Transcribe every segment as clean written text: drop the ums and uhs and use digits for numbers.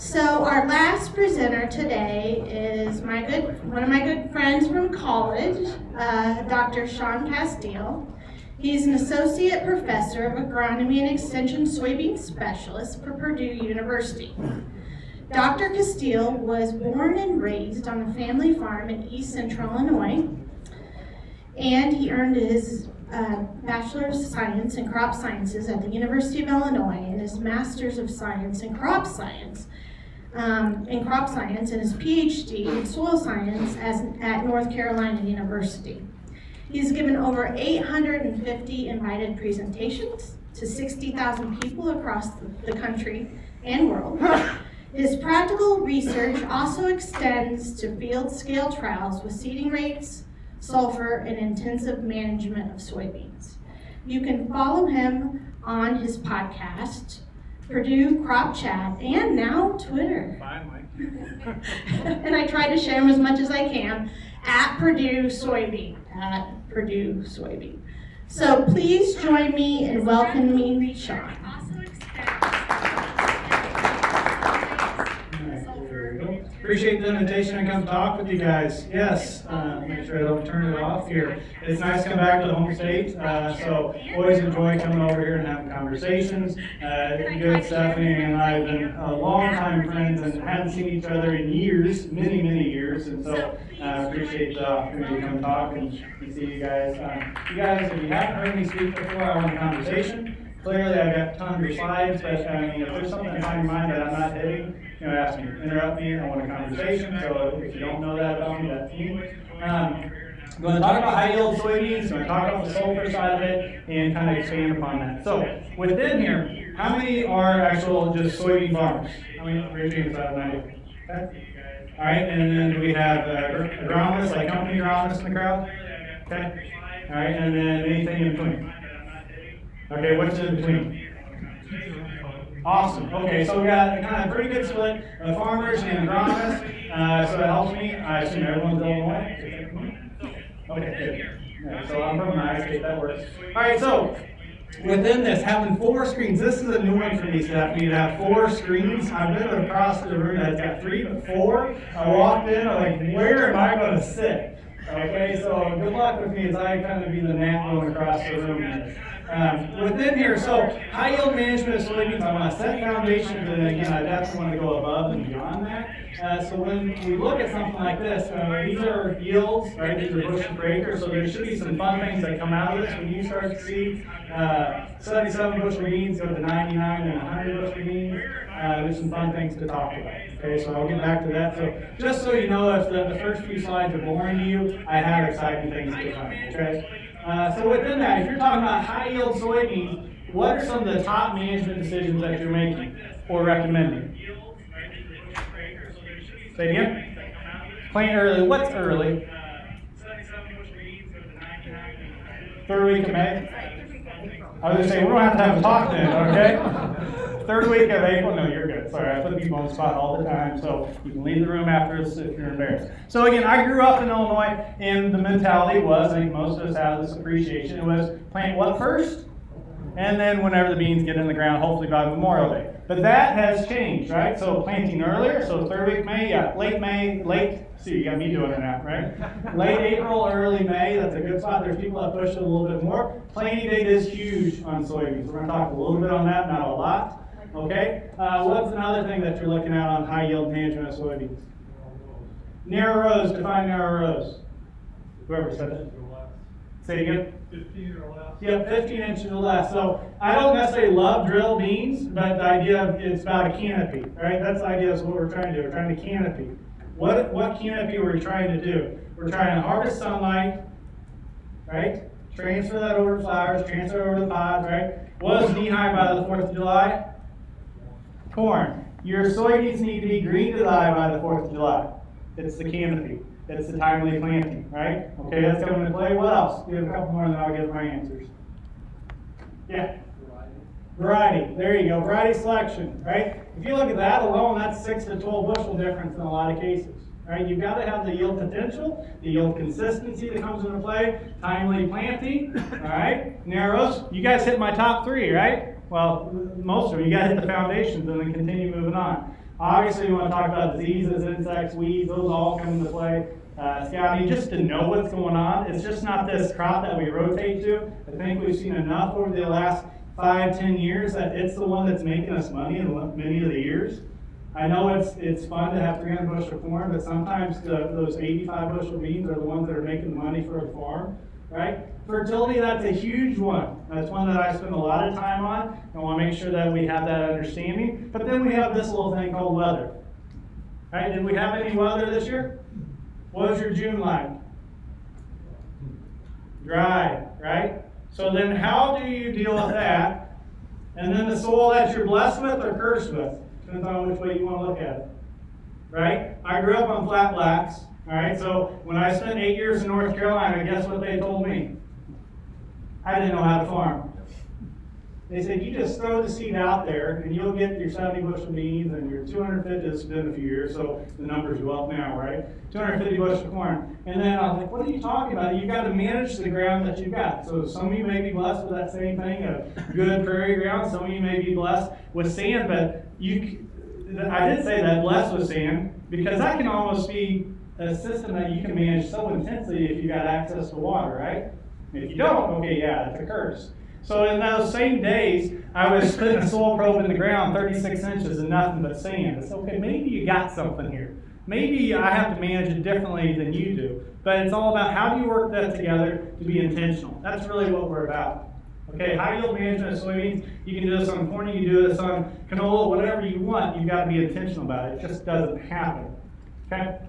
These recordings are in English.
So our last presenter today is one of my good friends from college, Dr. Shaun Casteel. He's an associate professor of agronomy and extension soybean specialist for Purdue University. Dr. Casteel was born and raised on a family farm in East Central Illinois, and he earned his Bachelor of Science in Crop Sciences at the University of Illinois and his Master's of Science in Crop Science and his Ph.D. in Soil Science at North Carolina University. He's given over 850 invited presentations to 60,000 people across the country and world. His practical research also extends to field-scale trials with seeding rates, sulfur, and intensive management of soybeans. You can follow him on his podcast, Purdue Crop Chat, and now Twitter. Finally. And I try to share them as much as I can at Purdue Soybean. So please join me in welcoming Shaun. Appreciate the invitation to come talk with you guys. Yes, make sure I don't turn it off here. It's nice to come back to the home state, so always enjoy coming over here and having conversations. Good Stephanie and I have been long-time friends and haven't seen each other in years, many, many years, and so appreciate the opportunity to come talk and see you guys. If you haven't heard me speak before, I want a conversation. Clearly, I've got tons of slides, but I mean, if there's something on your mind that I'm not hitting, ask me, interrupt me. I want a conversation. So if you don't know that about me, that's me. I'm going to talk about high yield soybeans. I'm going to talk about the sulfur side of it and kind of expand upon that. So within here, how many are actual just soybean farmers? How many? Raise your hands out of 90. Okay. All right, and then we have agronomists, like company agronomists in the crowd. Okay. All right, and then anything in between. Okay, what's in between? Awesome. Okay, so we got a kind of pretty good split of farmers and agronomists. So that helps me. I assume everyone's Illinois. Okay, good. Yeah, so I'm from my state. That works. All right, so within this, having 4 screens. This is a new one for me, Stephanie, to have 4 screens. I've been across the room that's got 3 but 4. I walked in, I'm like, where am I going to sit? Okay, so good luck with me as I kind of be the gnat going across the room here. Within here, so high yield management of soybeans, I want to set foundations, and again, I definitely want to go above and beyond that. So when we look at something like this, these are yields, right? These are bushel per acre, so there should be some fun things that come out of this when you start to see 77 bushel beans go to 99 and 100 bushel beans. There's some fun things to talk about. Okay, so I'll get back to that. So just so you know, if the first few slides are boring to you, I have exciting things to come. Okay. So within that, if you're talking about high yield soybeans, what are some of the top management decisions that you're making or recommending? Say it again. Plant early. What's early? 3rd week of May. I was going to say, we don't have a talk then, okay? 3rd week of April. No, you're good. Sorry, I put people on the spot all the time, so you can leave the room after this if you're embarrassed. So again, I grew up in Illinois, and the mentality was, I think most of us have this appreciation, it was plant what first? And then whenever the beans get in the ground, hopefully by Memorial Day. But that has changed, right? So planting earlier, so 3rd week May, yeah, see, you got me doing it now, right? Late April, early May, that's a good spot. There's people that push it a little bit more. Planting date is huge on soybeans. We're going to talk a little bit on that, not a lot. Okay, what's another thing that you're looking at on high yield management of soybeans? Narrow rows, define narrow rows. Whoever said it. Say it again. 15 or less. Yeah, 15 inches or less. So I don't necessarily love drill beans, but the idea of it's about a canopy, right? That's the idea of what we're trying to do. We're trying to canopy. What canopy are we trying to do? We're trying to harvest sunlight, right? Transfer that over to flowers, transfer over to the pods, right? What is knee high by the 4th of July? Corn. Your soybeans need to be green to the eye by the 4th of July. It's the canopy. It's the timely planting, right? Okay, that's coming into play. What else? Give a couple more and then I'll get my answers. Yeah? Variety. There you go. Variety selection, right? If you look at that alone, that's 6 to 12 bushel difference in a lot of cases. Right? You've got to have the yield potential, the yield consistency that comes into play, timely planting, all right? Narrows. You guys hit my top 3, right? Well, most of them. You got to hit the foundations and then continue moving on. Obviously, we want to talk about diseases, insects, weeds, those all come into play. Scouting, just to know what's going on. It's just not this crop that we rotate to. I think we've seen enough over the last 5-10 years that it's the one that's making us money in many of the years. I know it's fun to have 300 bushel corn, but sometimes those 85 bushel beans are the ones that are making the money for the farm, right? Fertility, that's a huge one. That's one that I spend a lot of time on. I want to make sure that we have that understanding. But then we have this little thing called weather. Right? Did we have any weather this year? What was your June like? Dry, right? So then how do you deal with that? And then the soil that you're blessed with or cursed with? Depends on which way you want to look at it. Right? I grew up on flat blacks. All right, so when I spent 8 years in North Carolina, guess what they told me? I didn't know how to farm. They said, you just throw the seed out there and you'll get your 70 bushel beans and your 250, it's been a few years, so the numbers go up now, right? 250 bushel corn. And then I was like, what are you talking about? You've got to manage the ground that you've got. So some of you may be blessed with that same thing, a good prairie ground. Some of you may be blessed with sand, but I did say that blessed with sand because that can almost be a system that you can manage so intensely if you got access to water, right? If you don't, okay, yeah, that's a curse. So in those same days, I was putting a soil probe in the ground 36 inches and nothing but sand. It's okay, maybe you got something here. Maybe I have to manage it differently than you do. But it's all about how do you work that together to be intentional. That's really what we're about. Okay, high yield management of soybeans, you can do this on corn, you can do this on canola, whatever you want. You've got to be intentional about it. It just doesn't happen. Okay?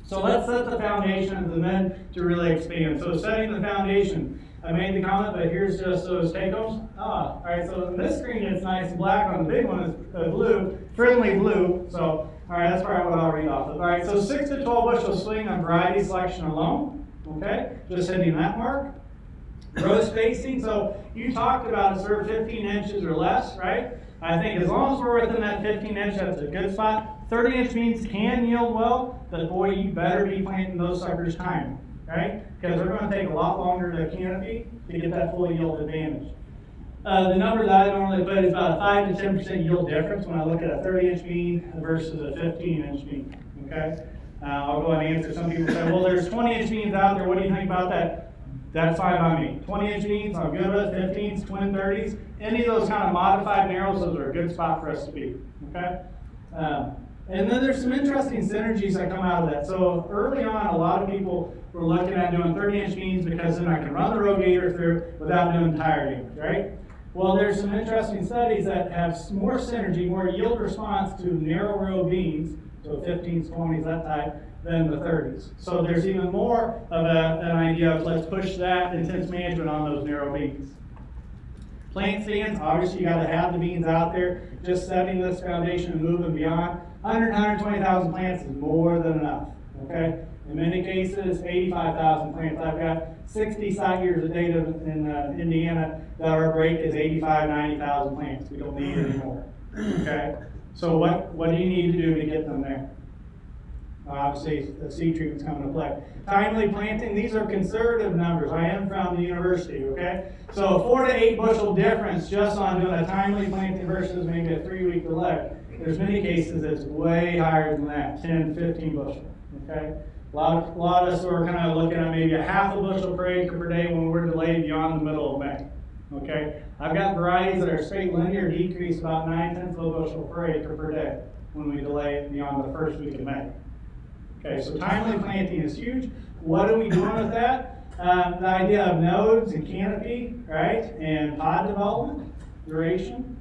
So let's set the foundation and then to really expand. So setting the foundation. I made the comment, but here's just those take-homes. All right, so on this screen it's nice and black. On the big one it's blue, friendly blue. So, all right, that's probably what I'll read off of. All right, so 6 to 12 bushel swing on variety selection alone. Okay, just hitting that mark. Row spacing, so you talked about it, sort of 15 inches or less, right? I think as long as we're within that 15 inch, that's a good spot. 30-inch beans can yield well, but boy, you better be planting those suckers timed, right? Because they're going to take a lot longer to canopy to get that full yield advantage. The number that I normally put is about a 5 to 10% yield difference when I look at a 30-inch bean versus a 15-inch bean, okay? I'll go ahead and answer. Some people say, well, there's 20-inch beans out there. What do you think about that? That's fine by me. 20-inch beans, I'm good with. 15s, twin 30s. Any of those kind of modified narrows, those are a good spot for us to be, okay? And then there's some interesting synergies that come out of that. So early on, a lot of people were looking at doing 30-inch beans because then I can run the rogator through without doing tire damage, right? Well, there's some interesting studies that have more synergy, more yield response to narrow row beans, so 15s, 20s, that type, than the 30s. So there's even more of an idea of let's push that intense management on those narrow beans. Plant stands, obviously you got to have the beans out there. Just setting this foundation and moving beyond. 120,000 plants is more than enough, okay? In many cases, 85,000 plants. I've got 60 site years of data in Indiana that our break is 85, 90,000 plants. We don't need any more, okay? So what do you need to do to get them there? Obviously, the seed treatment's coming to play. Timely planting, these are conservative numbers. I am from the university, okay? So 4 to 8 bushel difference just on doing a timely planting versus maybe a 3-week delay. There's many cases that's way higher than that, 10, 15 bushel, okay? A lot of us are kind of looking at maybe a half a bushel per acre per day when we're delayed beyond the middle of May, okay? I've got varieties that are straight linear decrease about 9/10 of a bushel per acre per day when we delay it beyond the first week of May. Okay, so timely planting is huge. What are we doing with that? The idea of nodes and canopy, right? And pod development, duration,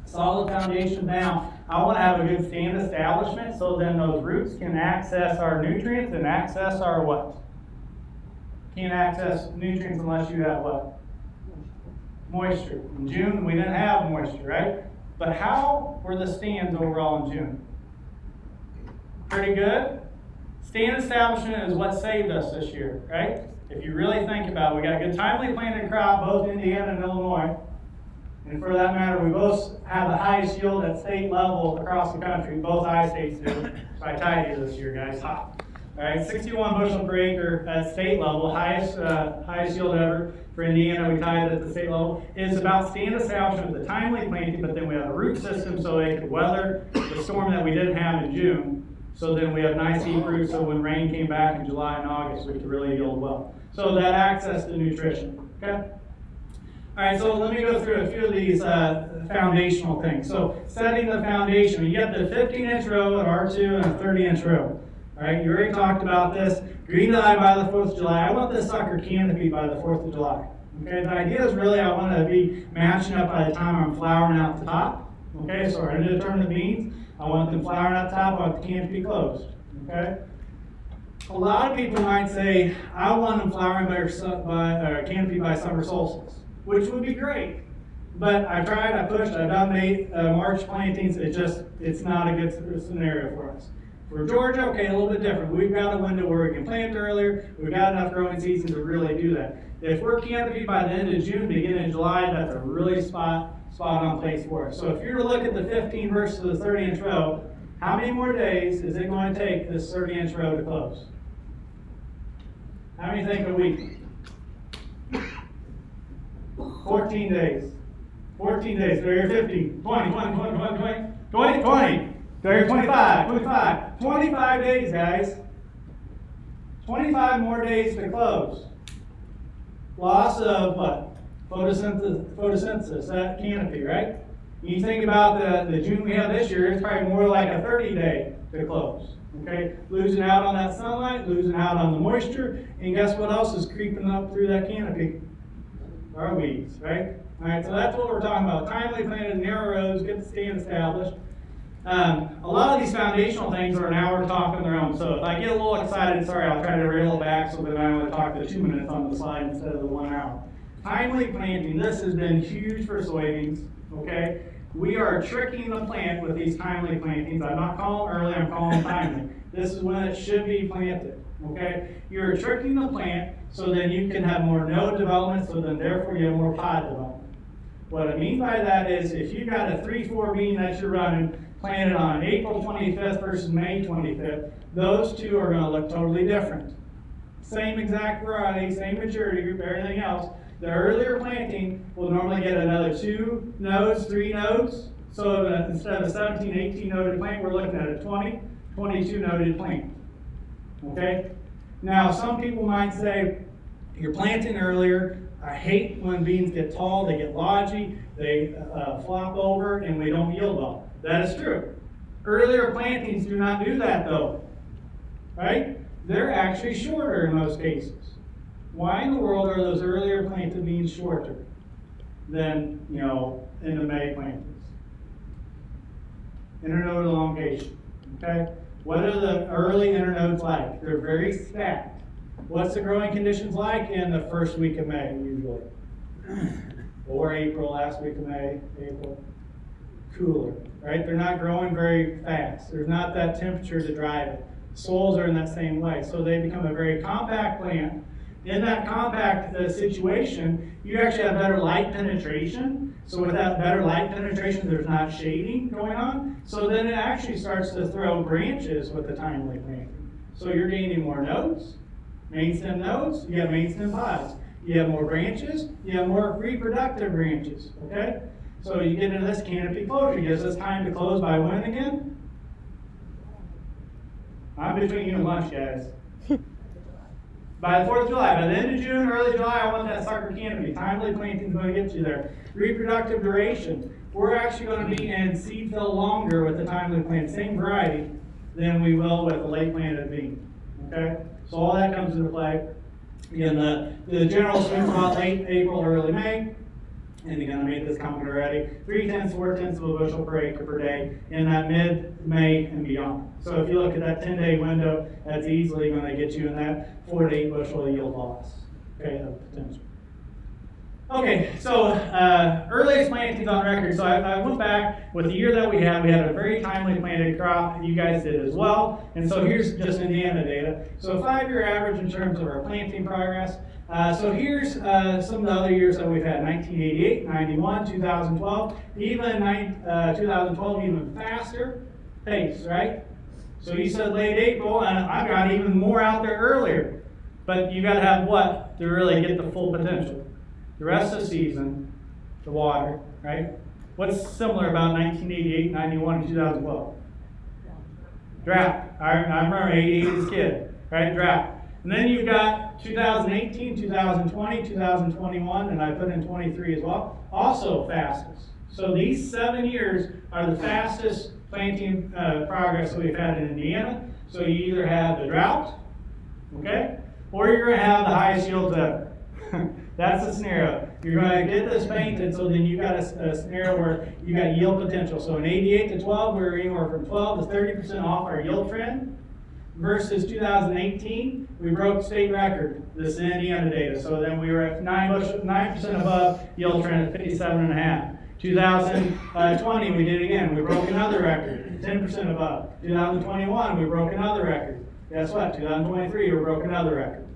solid foundation. Now, I want to have a good stand establishment so then those roots can access our nutrients and access our what? Can't access nutrients unless you have what? Moisture. In June, we didn't have moisture, right? But how were the stands overall in June? Pretty good. Stand establishment is what saved us this year, right? If you really think about it, we got a good timely planted crop, both Indiana and Illinois. And for that matter, we both have the highest yield at state level across the country. Both I states do. So I tied you this year, guys. All right, 61 bushel per acre at state level, highest yield ever for Indiana. We tied it at the state level. It's about stand establishment with the timely planting, but then we have a root system so they could weather the storm that we didn't have in June. So then we have nice deep roots, so when rain came back in July and August, we could really yield well. So that access to nutrition, okay? All right, so let me go through a few of these foundational things. So setting the foundation, you got the 15-inch row at R2 and a 30-inch row. All right, you already talked about this. Green dye by the 4th of July. I want this sucker canopy by the 4th of July. Okay, the idea is really I want to be matching up by the time I'm flowering out the top. Okay, so we're going to determine the beans. I want them flowering out the top. I want the canopy closed. Okay. A lot of people might say, I want them flowering by canopy by summer solstice, which would be great. But I tried, I pushed, I've done March plantings. It's not a good scenario for us. For Georgia, okay, a little bit different. We've got a window where we can plant earlier. We've got enough growing season to really do that. If we're canopy by the end of June, beginning of July, that's a really spot on place for us. So if you were to look at the 15 versus the 30-inch row, how many more days is it going to take this 30-inch row to close? How many think a week? 14 days. 14 days. There 15. 20, 20, 20, 20, 20, 20, 20. There 25, 25. 25 days, guys. 25 more days to close. Loss of what? Photosynthesis, that canopy, right? You think about the June we have this year, it's probably more like a 30-day to close. Okay, losing out on that sunlight, losing out on the moisture, and guess what else is creeping up through that canopy? Our weeds, right? All right, so that's what we're talking about. Timely planted, narrow rows, get the stand established. A lot of these foundational things are an hour talk on their own. So if I get a little excited, sorry, I'll try to reel it back so that I only talk the 2 minutes on the slide instead of the 1 hour. Timely planting, this has been huge for soybeans, okay? We are tricking the plant with these timely plantings. I'm not calling them early, I'm calling them timely. This is when it should be planted, okay? You're tricking the plant so then you can have more node development, so then therefore you have more pod development. What I mean by that is if you've got a 3-4 bean that you're running, planted on April 25th versus May 25th, those two are going to look totally different. Same exact variety, same maturity group, everything else. The earlier planting will normally get another 2 nodes, 3 nodes. So instead of a 17, 18 noded plant, we're looking at a 20, 22 noded plant. Okay? Now, some people might say, you're planting earlier. I hate when beans get tall, they get lodgy, they flop over, and we don't yield well. That is true. Earlier plantings do not do that though, right? They're actually shorter in most cases. Why in the world are those earlier planted beans shorter than, in the May plantings? Internode elongation, okay? What are the early internodes like? They're very stacked. What's the growing conditions like in the first week of May, usually? Or April, last week of May, April. Cooler, right? They're not growing very fast. There's not that temperature to drive it. Soils are in that same way. So they become a very compact plant. In that compact situation, you actually have better light penetration. So with that better light penetration, there's not shading going on. So then it actually starts to throw branches with the timely planting. So you're gaining more nodes, main stem nodes, you have main stem pods. You have more branches, you have more reproductive branches, okay? So you get into this canopy closure. Gives us time to close by when again? I'm between you and lunch, guys. By the 4th of July. By the end of June, early July, I want that sucker canopy. Timely planting is going to get you there. Reproductive duration. We're actually going to be in seed fill longer with the timely plant, same variety, than we will with the late planted bean. Okay? So all that comes into play. Again, the general sweet spot, late April, early May. And again, I made this comment already, 3/10, 4/10 of a bushel per acre per day in that mid-May and beyond. So if you look at that 10-day window, that's easily going to get you in that 4 to 8 bushel yield loss, okay, of potential. Okay, so earliest plantings on record. So I went back with the year that we had a very timely planted crop. You guys did as well. And so here's just Indiana data. So 5-year average in terms of our planting progress. So here's some of the other years that we've had, 1988, 91, 2012, even 2012 even faster pace, right? So you said late April, and I've got even more out there earlier. But you got to have what to really get the full potential? The rest of the season, the water, right? What's similar about 1988, 91, and 2012? Drought. I remember 88 as a kid, right? Drought. And then you've got 2018, 2020, 2021, and I put in 23 as well. Also fastest. So these 7 years are the fastest planting progress that we've had in Indiana. So you either have the drought, okay, or you're going to have the highest yields ever. That's the scenario. You're going to get this painted, so then you've got a scenario where you got yield potential. So in 88 to 12, we were anywhere from 12 to 30% off our yield trend. Versus 2018, we broke state record. This is Indiana data. So then we were at 9% above yield trend at 57.5. 2020, we did again. We broke another record, 10% above. 2021, we broke another record. Guess what? 2023, we broke another record.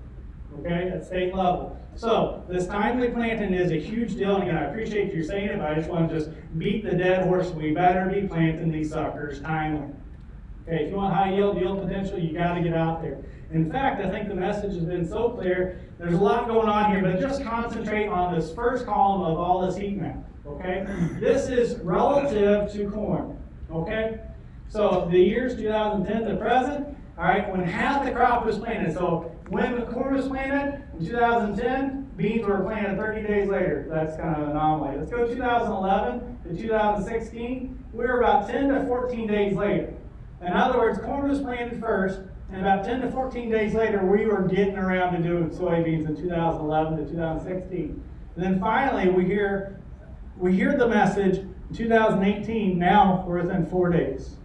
Okay, at state level. So this timely planting is a huge deal. And again, I appreciate you saying it, but I just want to just beat the dead horse. We better be planting these suckers timely. Okay, if you want high yield potential, you got to get out there. In fact, I think the message has been so clear. There's a lot going on here, but just concentrate on this first column of all this heat map. Okay, this is relative to corn. Okay, so the years 2010 to present. All right, when half the crop was planted. So when the corn was planted in 2010, beans were planted 30 days later. That's kind of an anomaly. Let's go 2011 to 2016. We were about 10 to 14 days later. In other words, corn was planted first, and about 10 to 14 days later, we were getting around to doing soybeans in 2011 to 2016. And then finally, we hear the message in 2018, now we're within 4 days.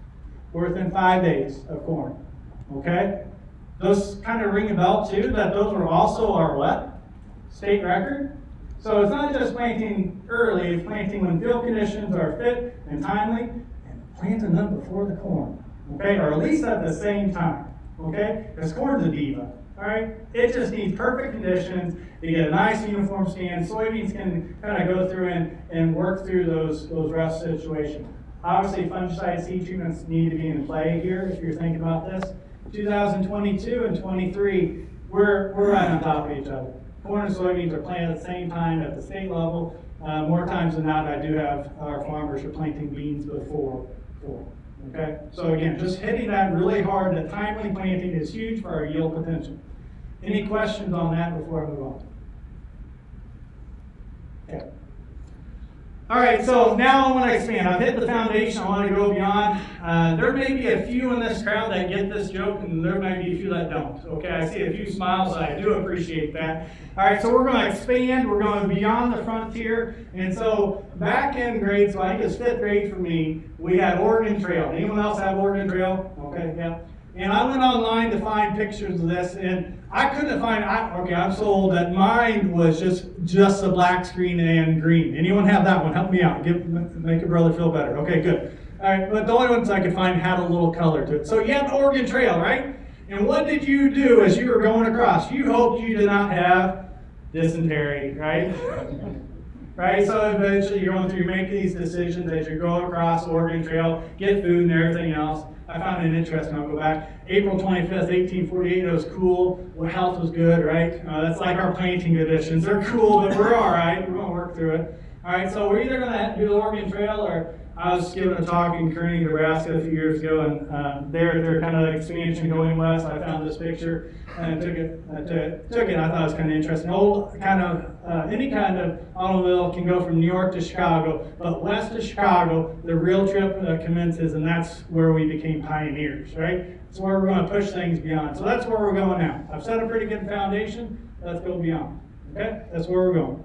We're within 5 days of corn. Okay? Those kind of ring a bell too, that those were also our what? State record. So it's not just planting early, it's planting when field conditions are fit and timely, and planting them before the corn. Okay, or at least at the same time, okay? Because corn's a diva, all right? It just needs perfect conditions to get a nice uniform stand. Soybeans can kind of go through and work through those rough situations. Obviously, fungicide seed treatments need to be in play here if you're thinking about this. 2022 and 23, we're right on top of each other. Corn and soybeans are planted at the same time at the state level. More times than not, I do have our farmers are planting beans before corn. Okay, so again, just hitting that really hard, that timely planting is huge for our yield potential. Any questions on that before I move on? Okay. All right, so now I want to expand. I've hit the foundation. I want to go beyond. There may be a few in this crowd that get this joke, and there may be a few that don't. Okay, I see a few smiles. I do appreciate that. All right, so we're going to expand. We're going beyond the frontier. And so back in grade, so I think it's 5th grade for me, we had Oregon Trail. Anyone else have Oregon Trail? Okay, yeah. And I went online to find pictures of this, and I couldn't find. Okay, I'm so old that mine was just a black screen and green. Anyone have that one? Help me out. Make your brother feel better. Okay, good. All right, but the only ones I could find had a little color to it. So you have the Oregon Trail, right? And what did you do as you were going across? You hoped you did not have dysentery, right? Right, so eventually you're going through, you're making these decisions as you're going across the Oregon Trail, get food and everything else. I found it interesting. I'll go back. April 25th, 1848, it was cool. Well, health was good, right? That's like our planting conditions. They're cool, but we're all right. We're going to work through it. All right, so we're either going to do the Oregon Trail, or I was giving a talk in Kearney, Nebraska a few years ago, and their kind of expansion going west. I found this picture and took it. I thought it was kind of interesting. Old kind of any kind of automobile can go from New York to Chicago, but west of Chicago, the real trip commences, and that's where we became pioneers, right? That's where we're going to push things beyond. So that's where we're going now. I've set a pretty good foundation. Let's go beyond. Okay, that's where we're going.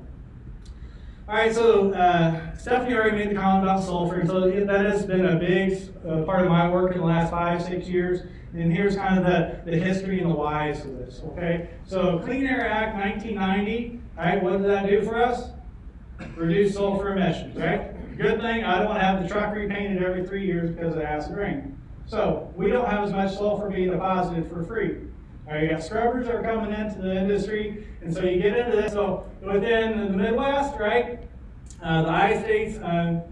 All right, so Stephanie already made the comment about sulfur, so that has been a big part of my work in the last 5-6 years. And here's kind of the history and the whys of this, okay? So Clean Air Act 1990, all right, what did that do for us? Reduce sulfur emissions, right? Good thing, I don't want to have the truck repainted every 3 years because of acid rain. So we don't have as much sulfur being deposited for free. All right, you got scrubbers that are coming into the industry, and so you get into this. So within the Midwest, right, The I-states,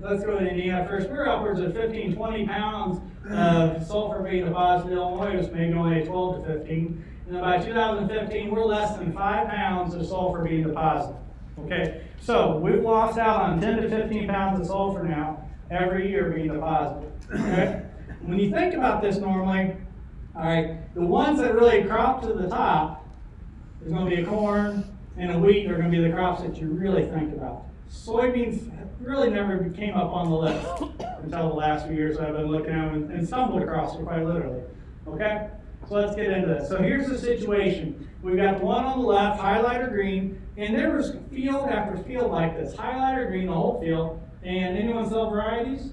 let's go to Indiana first. We're upwards of 15, 20 pounds of sulfur being deposited. Illinois was maybe only 12 to 15. And then by 2015, we're less than 5 pounds of sulfur being deposited. Okay, so we've lost out on 10 to 15 pounds of sulfur now every year being deposited. Okay? When you think about this normally, all right, the ones that really crop to the top is going to be a corn and a wheat are going to be the crops that you really think about. Soybeans really never came up on the list until the last few years I've been looking at them and stumbled across it quite literally. Okay? So let's get into this. So here's the situation. We've got the one on the left, highlighter green, and there was field after field like this. Highlighter green, the whole field. And anyone sell varieties?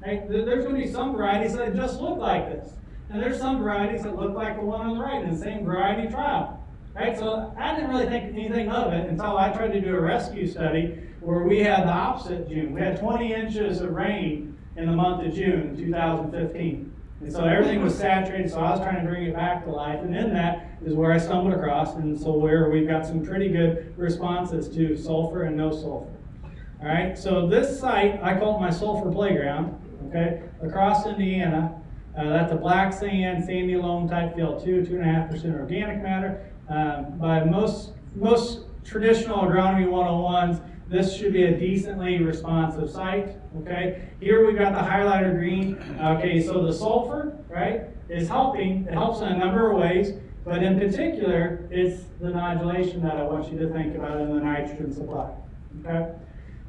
Right? There's going to be some varieties that just look like this. And there's some varieties that look like the one on the right in the same variety trial. Right? So I didn't really think anything of it until I tried to do a rescue study where we had the opposite June. We had 20 inches of rain in the month of June 2015. And so everything was saturated, so I was trying to bring it back to life. And in that is where I stumbled across, and so where we've got some pretty good responses to sulfur and no sulfur. All right, so this site, I call it my sulfur playground, okay, across Indiana. That's a black sand, sandy loam type field, 2.5% organic matter. By most traditional agronomy 101s, this should be a decently responsive site, okay? Here we've got the highlighter green. Okay, so the sulfur, right, is helping. It helps in a number of ways, but in particular, it's the nodulation that I want you to think about in the nitrogen supply, okay?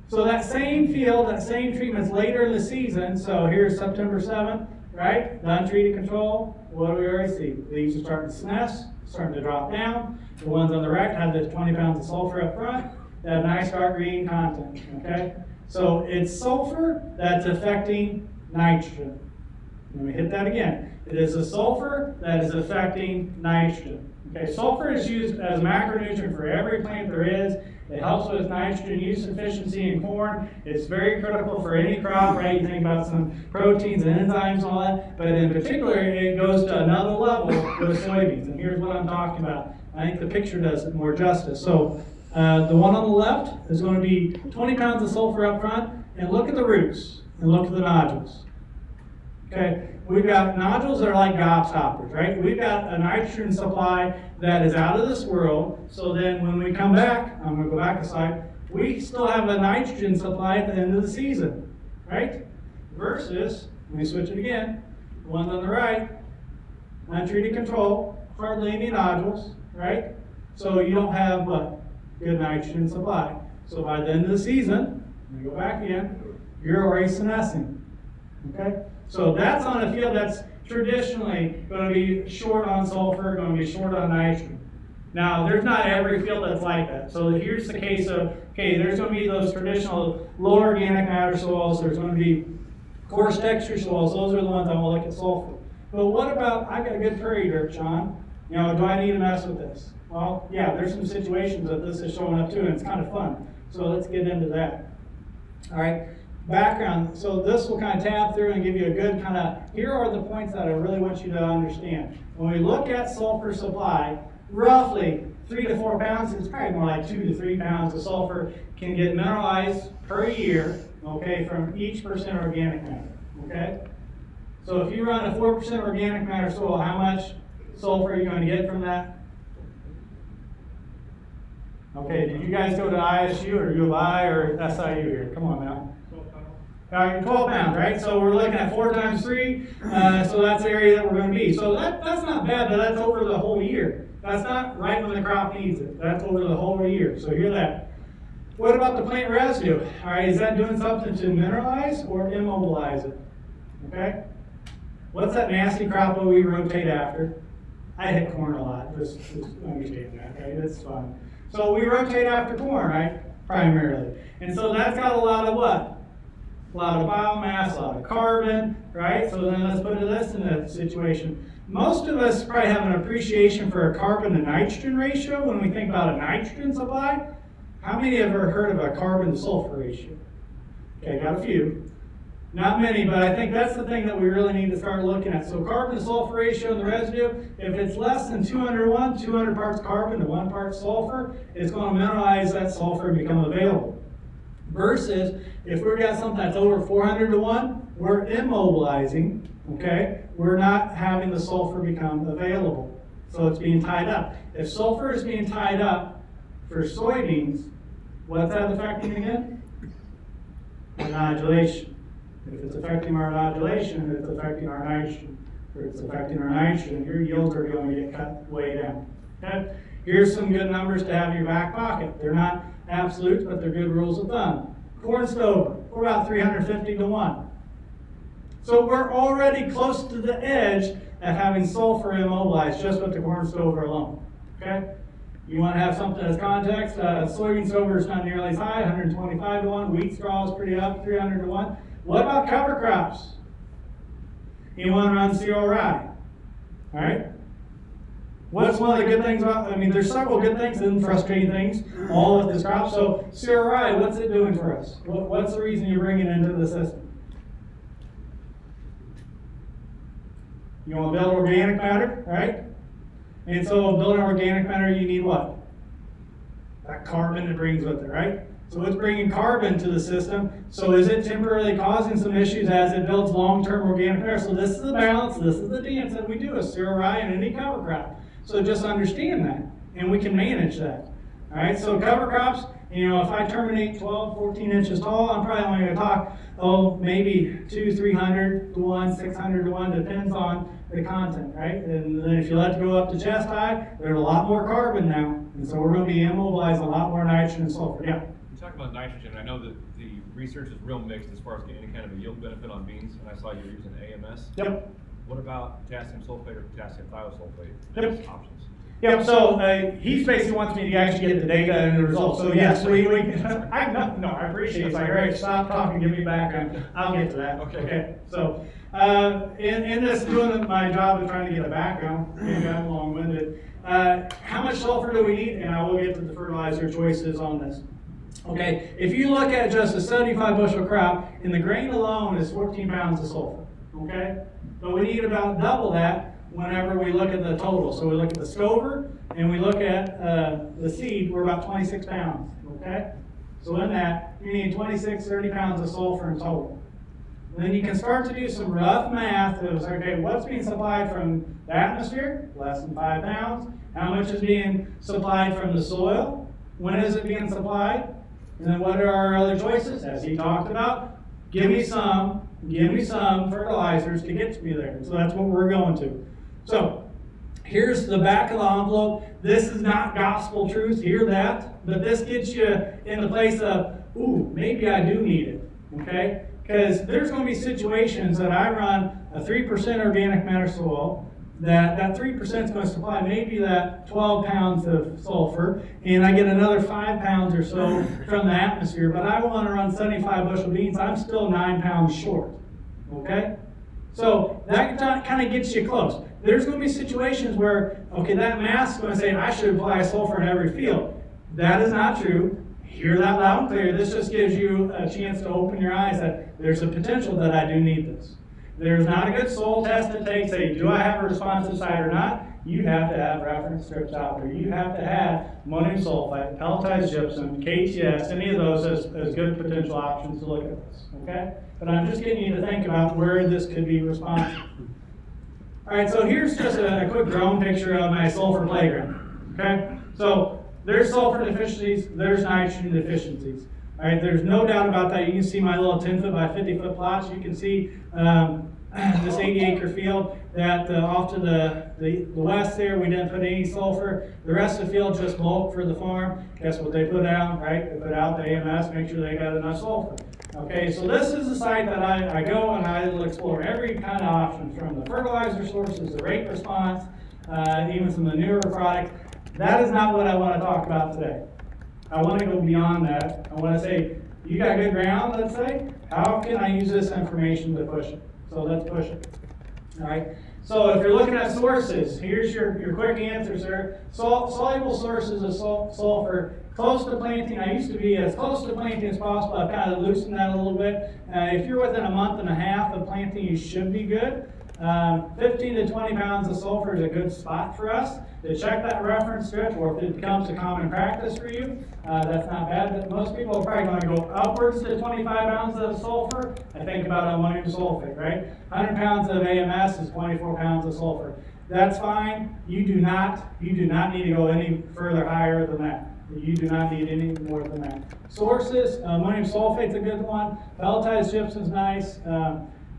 So that same field, that same treatment's later in the season. So here's September 7th, right? The untreated control. What do we already see? Leaves are starting to senesce, starting to drop down. The ones on the right have the 20 pounds of sulfur up front. They have nice dark green content, okay? So it's sulfur that's affecting nitrogen. Let me hit that again. It is the sulfur that is affecting nitrogen. Okay, sulfur is used as a macronutrient for every plant there is. It helps with nitrogen use efficiency in corn. It's very critical for any crop, right? You think about some proteins and enzymes and all that, but in particular, it goes to another level with soybeans. And here's what I'm talking about. I think the picture does it more justice. So the one on the left is going to be 20 pounds of sulfur up front, and look at the roots, and look at the nodules. Okay, we've got nodules that are like gobstoppers, right? We've got a nitrogen supply that is out of this world, so then when we come back, I'm going to go back a slide, we still have a nitrogen supply at the end of the season, right? Versus, let me switch it again, the one on the right, untreated control, hardly any nodules, right? So you don't have what? Good nitrogen supply. So by the end of the season, let me go back again, you're already senescing. Okay? So that's on a field that's traditionally going to be short on sulfur, going to be short on nitrogen. Now, there's not every field that's like that. So here's the case of, okay, there's going to be those traditional low organic matter soils, there's going to be coarse texture soils, those are the ones I want to look at sulfur. But what about, I got a good prairie dirt, Shaun. You know, do I need to mess with this? Well, yeah, there's some situations that this is showing up too, and it's kind of fun. So let's get into that. All right, background. So this will kind of tab through and give you a good kind of, here are the points that I really want you to understand. When we look at sulfur supply, roughly 3 to 4 pounds, it's probably more like 2 to 3 pounds of sulfur can get mineralized per year, okay, from each percent organic matter, okay? So if you run a 4% organic matter soil, how much sulfur are you going to get from that? Okay, did you guys go to ISU or U of I or SIU here? Come on now. 12 pounds, right? So we're looking at 4 times 3, so that's the area that we're going to be. So that's not bad, but that's over the whole year. That's not right when the crop needs it. That's over the whole year, so hear that. What about the plant residue? All right, is that doing something to mineralize or immobilize it? Okay? What's that nasty crop that we rotate after? I hit corn a lot, just understand that, right? It's fun. So we rotate after corn, right? Primarily. And so that's got a lot of what? A lot of biomass, a lot of carbon, right? So then let's put this in a situation. Most of us probably have an appreciation for a carbon to nitrogen ratio when we think about a nitrogen supply. How many have ever heard of a carbon to sulfur ratio? Okay, got a few. Not many, but I think that's the thing that we really need to start looking at. So carbon to sulfur ratio in the residue, if it's less than 201, 200 parts carbon to 1 part sulfur, it's going to mineralize that sulfur and become available. Versus if we've got something that's over 400 to 1, we're immobilizing, okay? We're not having the sulfur become available. So it's being tied up. If sulfur is being tied up for soybeans, what's that affecting again? Our nodulation. If it's affecting our nodulation, it's affecting our nitrogen. If it's affecting our nitrogen, your yields are going to get cut way down. Okay? Here's some good numbers to have in your back pocket. They're not absolutes, but they're good rules of thumb. Corn stover, we're about 350 to 1. So we're already close to the edge at having sulfur immobilized just with the corn stover alone. Okay? You want to have something as context, soybean stover is not nearly as high, 125 to 1. Wheat straw is pretty up, 300 to 1. What about cover crops? You want to run CRI, all right? What's one of the good things about, there's several good things and frustrating things all with this crop. So CRI, what's it doing for us? What's the reason you bring it into the system? You want to build organic matter, right? And so building organic matter, you need what? That carbon it brings with it, right? So it's bringing carbon to the system. So is it temporarily causing some issues as it builds long-term organic matter? So this is the balance, this is the dance that we do with CRI and any cover crop. So just understand that, and we can manage that. All right, so cover crops, if I terminate 12, 14 inches tall, I'm probably only going to talk, maybe 200, 300 to 1, 600 to 1, depends on the content, right? And then if you let it go up to chest high, there's a lot more carbon now, and so we're going to be immobilizing a lot more nitrogen and sulfur. Yeah? You talk about nitrogen. I know that the research is real mixed as far as getting any kind of a yield benefit on beans, and I saw you're using AMS. Yep. What about potassium sulfate or potassium thiosulfate? Yep. Options. Yep, so he basically wants me to actually get the data and the results. So yes, I appreciate it. It's like, all right, stop talking, give me background. I'll get to that. Okay. So in this doing my job of trying to get a background, maybe I'm long-winded. How much sulfur do we need? And I will get to the fertilizer choices on this. Okay, if you look at just a 75 bushel crop, in the grain alone is 14 pounds of sulfur. Okay, but we need about double that whenever we look at the total. So we look at the stover and we look at the seed, we're about 26 pounds, okay? So in that, you need 26, 30 pounds of sulfur in total. And then you can start to do some rough math of, okay, what's being supplied from the atmosphere? Less than 5 pounds. How much is being supplied from the soil? When is it being supplied? And then what are our other choices? As he talked about, give me some fertilizers to get me there. So that's what we're going to. So here's the back of the envelope. This is not gospel truth, hear that, but this gets you in the place of, ooh, maybe I do need it, okay? Because there's going to be situations that I run a 3% organic matter soil, that 3% is going to supply maybe that 12 pounds of sulfur, and I get another 5 pounds or so from the atmosphere, but I want to run 75 bushel beans, I'm still 9 pounds short, okay? So that kind of gets you close. There's going to be situations where, okay, that math is going to say I should apply sulfur in every field. That is not true. Hear that loud and clear. This just gives you a chance to open your eyes that there's a potential that I do need this. There's not a good soil test that takes a, do I have a responsive site or not? You have to have reference strips out there. You have to have ammonium sulfite, pelletized gypsum, KTS, any of those as good potential options to look at this, okay? But I'm just getting you to think about where this could be responsive. All right, so here's just a quick drone picture of my sulfur playground, okay? So there's sulfur deficiencies, there's nitrogen deficiencies. All right, there's no doubt about that. You can see my little 10-foot by 50-foot plots. You can see this 80-acre field that off to the west there, we didn't put any sulfur. The rest of the field just bulk for the farm. Guess what they put out, right? They put out the AMS, make sure they got enough sulfur. Okay, so this is the site that I go and I will explore every kind of option from the fertilizer sources, the rate response, even some manure products. That is not what I want to talk about today. I want to go beyond that. I want to say, you got good ground, let's say. How can I use this information to push it? So let's push it. All right. So if you're looking at sources, here's your quick answer, sir. Soluble sources of sulfur close to planting. I used to be as close to planting as possible. I've kind of loosened that a little bit. If you're within a month and a half of planting, you should be good. 15 to 20 pounds of sulfur is a good spot for us to check that reference stretch, or if it becomes a common practice for you, that's not bad. But most people are probably going to go upwards to 25 pounds of sulfur. I think about ammonium sulfate, right? 100 pounds of AMS is 24 pounds of sulfur. That's fine. You do not need to go any further higher than that. You do not need any more than that. Sources, ammonium sulfate's a good one. Pelletized gypsum's nice.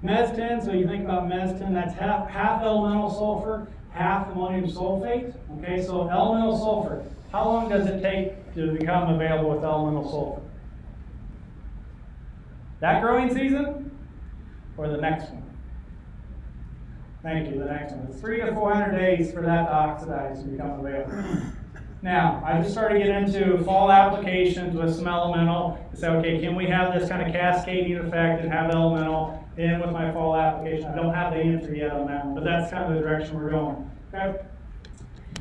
Mestin, so you think about mestin, that's half elemental sulfur, half ammonium sulfate. Okay, so elemental sulfur, how long does it take to become available with elemental sulfur? That growing season or the next one? Thank you, the next one. It's 300 to 400 days for that to oxidize and become available. Now, I just started to get into fall applications with some elemental to say, okay, can we have this kind of cascading effect and have elemental in with my fall application? I don't have the answer yet on that one, but that's kind of the direction we're going. Okay?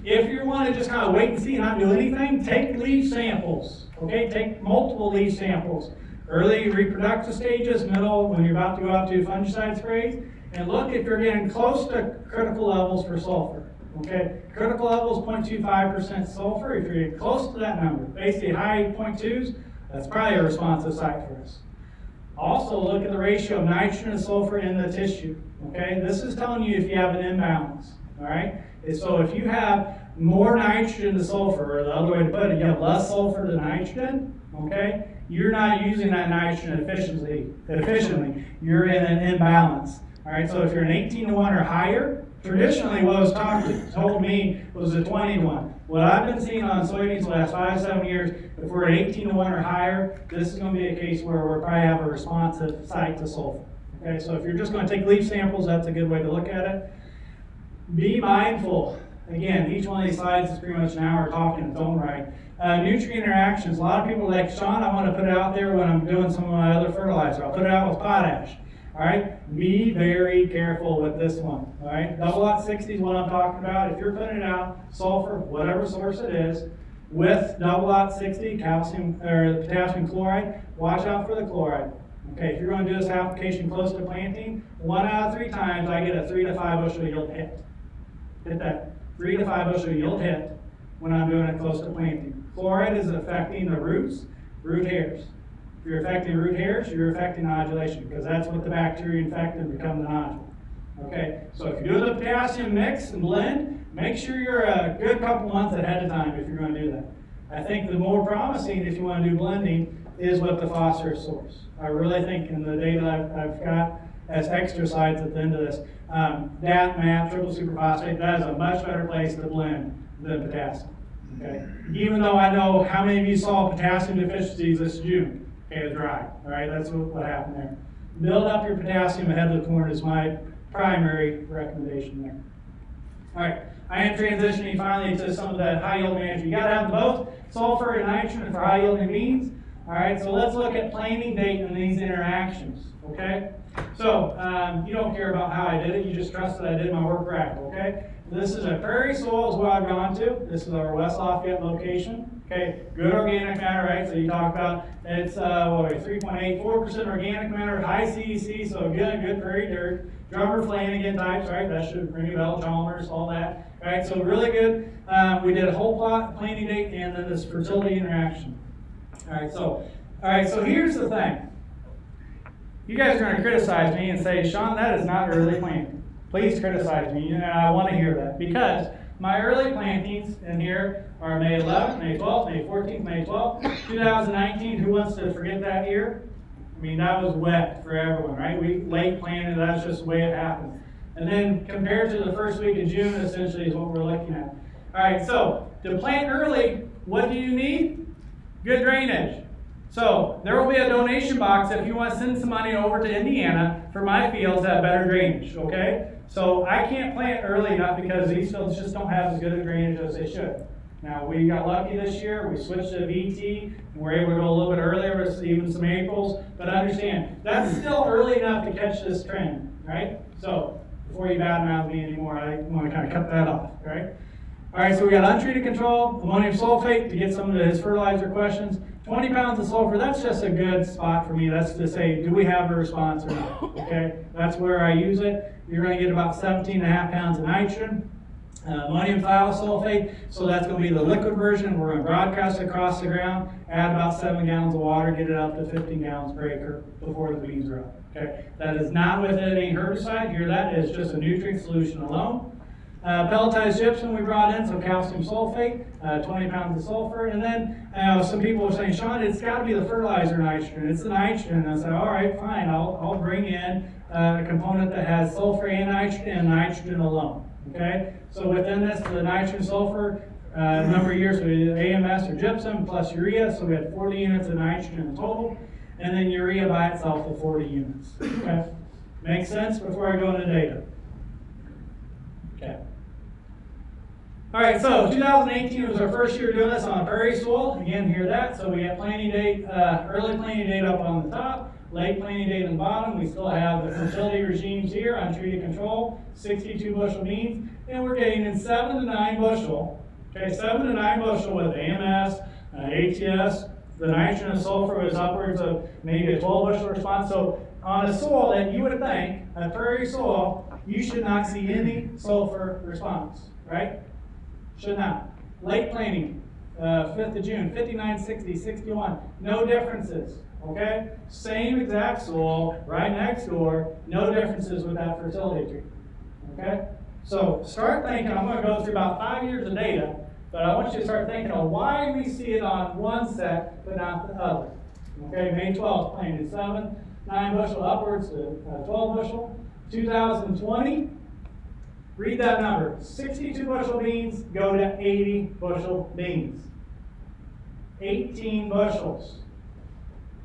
If you want to just kind of wait and see and not do anything, take leaf samples. Okay, take multiple leaf samples. Early reproductive stages, middle, when you're about to go out to fungicide sprays, and look if you're getting close to critical levels for sulfur. Okay, critical level is 0.25% sulfur. If you're getting close to that number, basically high 0.2s, that's probably a responsive site for us. Also, look at the ratio of nitrogen and sulfur in the tissue. Okay, this is telling you if you have an imbalance. All right, and so if you have more nitrogen to sulfur, or the other way to put it, you have less sulfur to nitrogen. Okay, you're not using that nitrogen efficiently. You're in an imbalance. All right, so if you're an 18 to 1 or higher, traditionally what was told me was a 20 to 1. What I've been seeing on soybeans the last 5-7 years, if we're at 18 to 1 or higher, this is going to be a case where we'll probably have a responsive site to sulfur. Okay, so if you're just going to take leaf samples, that's a good way to look at it. Be mindful. Again, each one of these slides is pretty much an hour talking in its own right. Nutrient interactions. A lot of people are like, Shaun, I want to put it out there when I'm doing some of my other fertilizer. I'll put it out with potash. All right, be very careful with this one. All right, double out 60 is what I'm talking about. If you're putting it out, sulfur, whatever source it is, with double out 60, calcium or potassium chloride, watch out for the chloride. Okay, if you're going to do this application close to planting, 1 out of 3 times I get a 3 to 5 bushel yield hit. Hit that 3 to 5 bushel yield hit when I'm doing it close to planting. Chloride is affecting the roots, root hairs. If you're affecting root hairs, you're affecting nodulation, because that's what the bacteria infect and become the nodule. Okay, so if you're doing the potassium mix and blend, make sure you're a good couple months ahead of time if you're going to do that. I think the more promising, if you want to do blending, is with the phosphorus source. I really think in the data I've got as extra slides at the end of this, DAP, MAP, triple superphosphate, that is a much better place to blend than potassium. Okay, even though I know how many of you saw potassium deficiencies this June. Okay, it's dry. All right, that's what happened there. Build up your potassium ahead of the corn is my primary recommendation there. All right, I am transitioning finally to some of the high yield management. You got to have both sulfur and nitrogen for high yielding beans. All right, so let's look at planting date and these interactions. Okay, so you don't care about how I did it. You just trust that I did my work right. Okay, this is a prairie soil is what I've gone to. This is our West Lafayette location. Okay, good organic matter, right? So you talk about it's 3.84% organic matter, high CEC, so good prairie dirt. Drummer Flanagan types, right? That should ring a bell, Chalmers, all that. Right, so really good. We did a whole plot, planting date, and then this fertility interaction. All right, so here's the thing. You guys are going to criticize me and say, Shaun, that is not early planting. Please criticize me, and I want to hear that, because my early plantings in here are May 11th, May 12th, May 14th, May 12th, 2019. Who wants to forget that year? I mean, that was wet for everyone, right? We late planted, that's just the way it happened. And then compared to the first week of June, essentially is what we're looking at. All right, so to plant early, what do you need? Good drainage. So there will be a donation box if you want to send some money over to Indiana for my fields that have better drainage, okay? So I can't plant early enough because these fields just don't have as good a drainage as they should. Now, we got lucky this year. We switched to VT, and we're able to go a little bit earlier with even some Aprils. But understand, that's still early enough to catch this trend, right? So before you badmouth me anymore, I want to kind of cut that off, right? All right, so we got untreated control, ammonium sulfate to get some of his fertilizer questions. 20 pounds of sulfur, that's just a good spot for me. That's to say, do we have a response or not? Okay, that's where I use it. You're going to get about 17.5 pounds of nitrogen. Ammonium thiosulfate, so that's going to be the liquid version. We're going to broadcast it across the ground, add about 7 gallons of water, get it up to 15 gallons per acre before the beans are up. Okay, that is not with any herbicide. Here, that is just a nutrient solution alone. Pelletized gypsum we brought in, so calcium sulfate, 20 pounds of sulfur. And then some people are saying, Shaun, it's got to be the fertilizer nitrogen. It's the nitrogen. And I said, all right, fine, I'll bring in a component that has sulfur and nitrogen alone. Okay, so within this, the nitrogen sulfur, number of years, so either AMS or gypsum plus urea, so we had 40 units of nitrogen in total, and then urea by itself of 40 units. Okay, makes sense before I go into data? Okay. All right, so 2018 was our first year doing this on a prairie soil. Again, hear that. So we have planting date, early planting date up on the top, late planting date on the bottom. We still have the fertility regimes here on treated control, 62 bushel beans, and we're getting in 7 to 9 bushel. Okay, 7 to 9 bushel with AMS, ATS. The nitrogen and sulfur was upwards of maybe a 12 bushel response. So on a soil that you would think, a prairie soil, you should not see any sulfur response, right? Should not. Late planting, 5th of June, 59, 60, 61. No differences, okay? Same exact soil, right next door, no differences with that fertility tree, okay? So start thinking, I'm going to go through about 5 years of data, but I want you to start thinking of why we see it on one set but not the other. Okay, May 12th, planted 7, 9 bushel upwards to 12 bushel. 2020, read that number. 62 bushel beans go to 80 bushel beans. 18 bushels.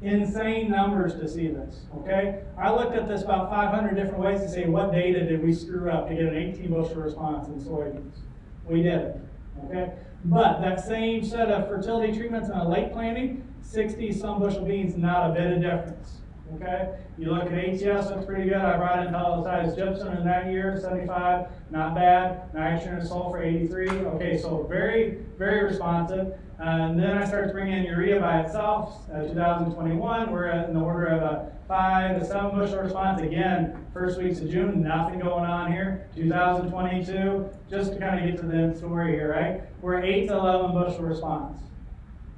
Insane numbers to see this, okay? I looked at this about 500 different ways to say what data did we screw up to get an 18 bushel response in soybeans. We did it, okay? But that same set of fertility treatments on a late planting, 60 some bushel beans, not a bit of difference. Okay, you look at ATS, looks pretty good. I brought in pelletized gypsum in that year, 75, not bad. Nitrogen and sulfur, 83. Okay, so very, very responsive. And then I started to bring in urea by itself. 2021, we're in the order of a 5 to 7 bushel response. Again, first weeks of June, nothing going on here. 2022, just to kind of get to the end story here, right? We're 8 to 11 bushel response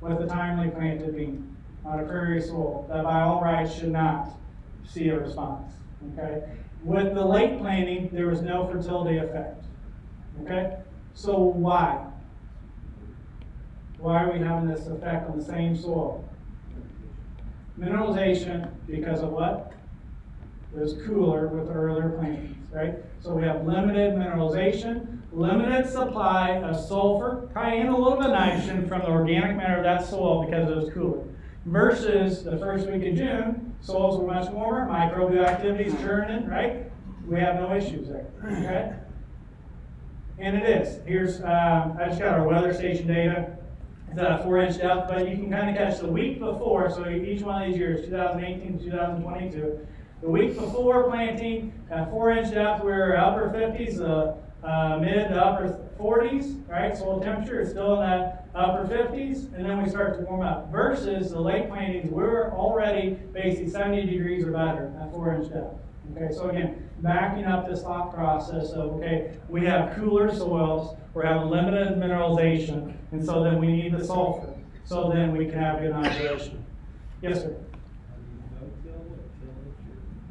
with the timely planted bean on a prairie soil that by all rights should not see a response, okay? With the late planting, there was no fertility effect, okay? So why? Why are we having this effect on the same soil? Mineralization, because of what? It was cooler with earlier plantings, right? So we have limited mineralization, limited supply of sulfur, probably and a little bit of nitrogen from the organic matter of that soil because it was cooler. Versus the first week of June, soils were much warmer, microbial activities churning, right? We have no issues there, okay? And it is. Here's, I just got our weather station data. It's at a 4-inch depth, but you can kind of catch the week before, so each one of these years, 2018 to 2022, the week before planting, at 4-inch depth, we're upper 50s, mid to upper 40s, right? Soil temperature is still in that upper 50s, and then we start to warm up. Versus the late plantings, we're already basically 70 degrees or better at 4-inch depth. Okay, so again, backing up this thought process of, okay, we have cooler soils, we're having limited mineralization, and so then we need the sulfur. So then we can have good inoculation. Yes, sir?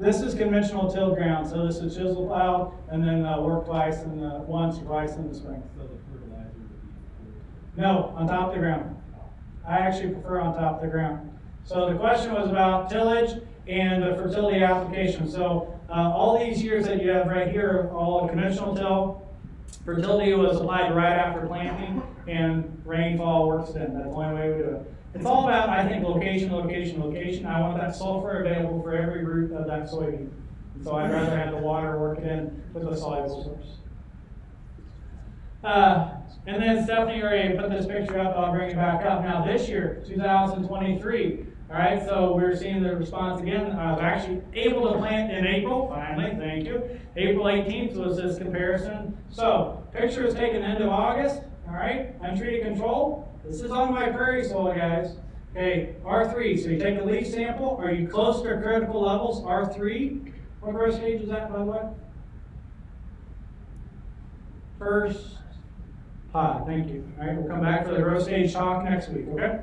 This is conventional tilled ground, so this is chisel plowed and then work twice and once or twice in the spring. So the fertilizer would be? No, on top of the ground. I actually prefer on top of the ground. So the question was about tillage and the fertility application. So all these years that you have right here are all conventional till. Fertility was applied right after planting, and rainfall works in. That's the only way we do it. It's all about, I think, location, location, location. I want that sulfur available for every root of that soybean. And so I'd rather have the water work in with a soluble source. And then Stephanie already put this picture up. I'll bring it back up. Now this year, 2023. All right, so we're seeing the response again. I was actually able to plant in April, finally, thank you. April 18th was this comparison. So, picture was taken end of August, all right, untreated control. This is on my prairie soil, guys. Okay, R3, so you take a leaf sample, are you close to critical levels, R3? What growth stage is that, by the way? First pod, thank you. All right, we'll come back for the growth stage talk next week, okay?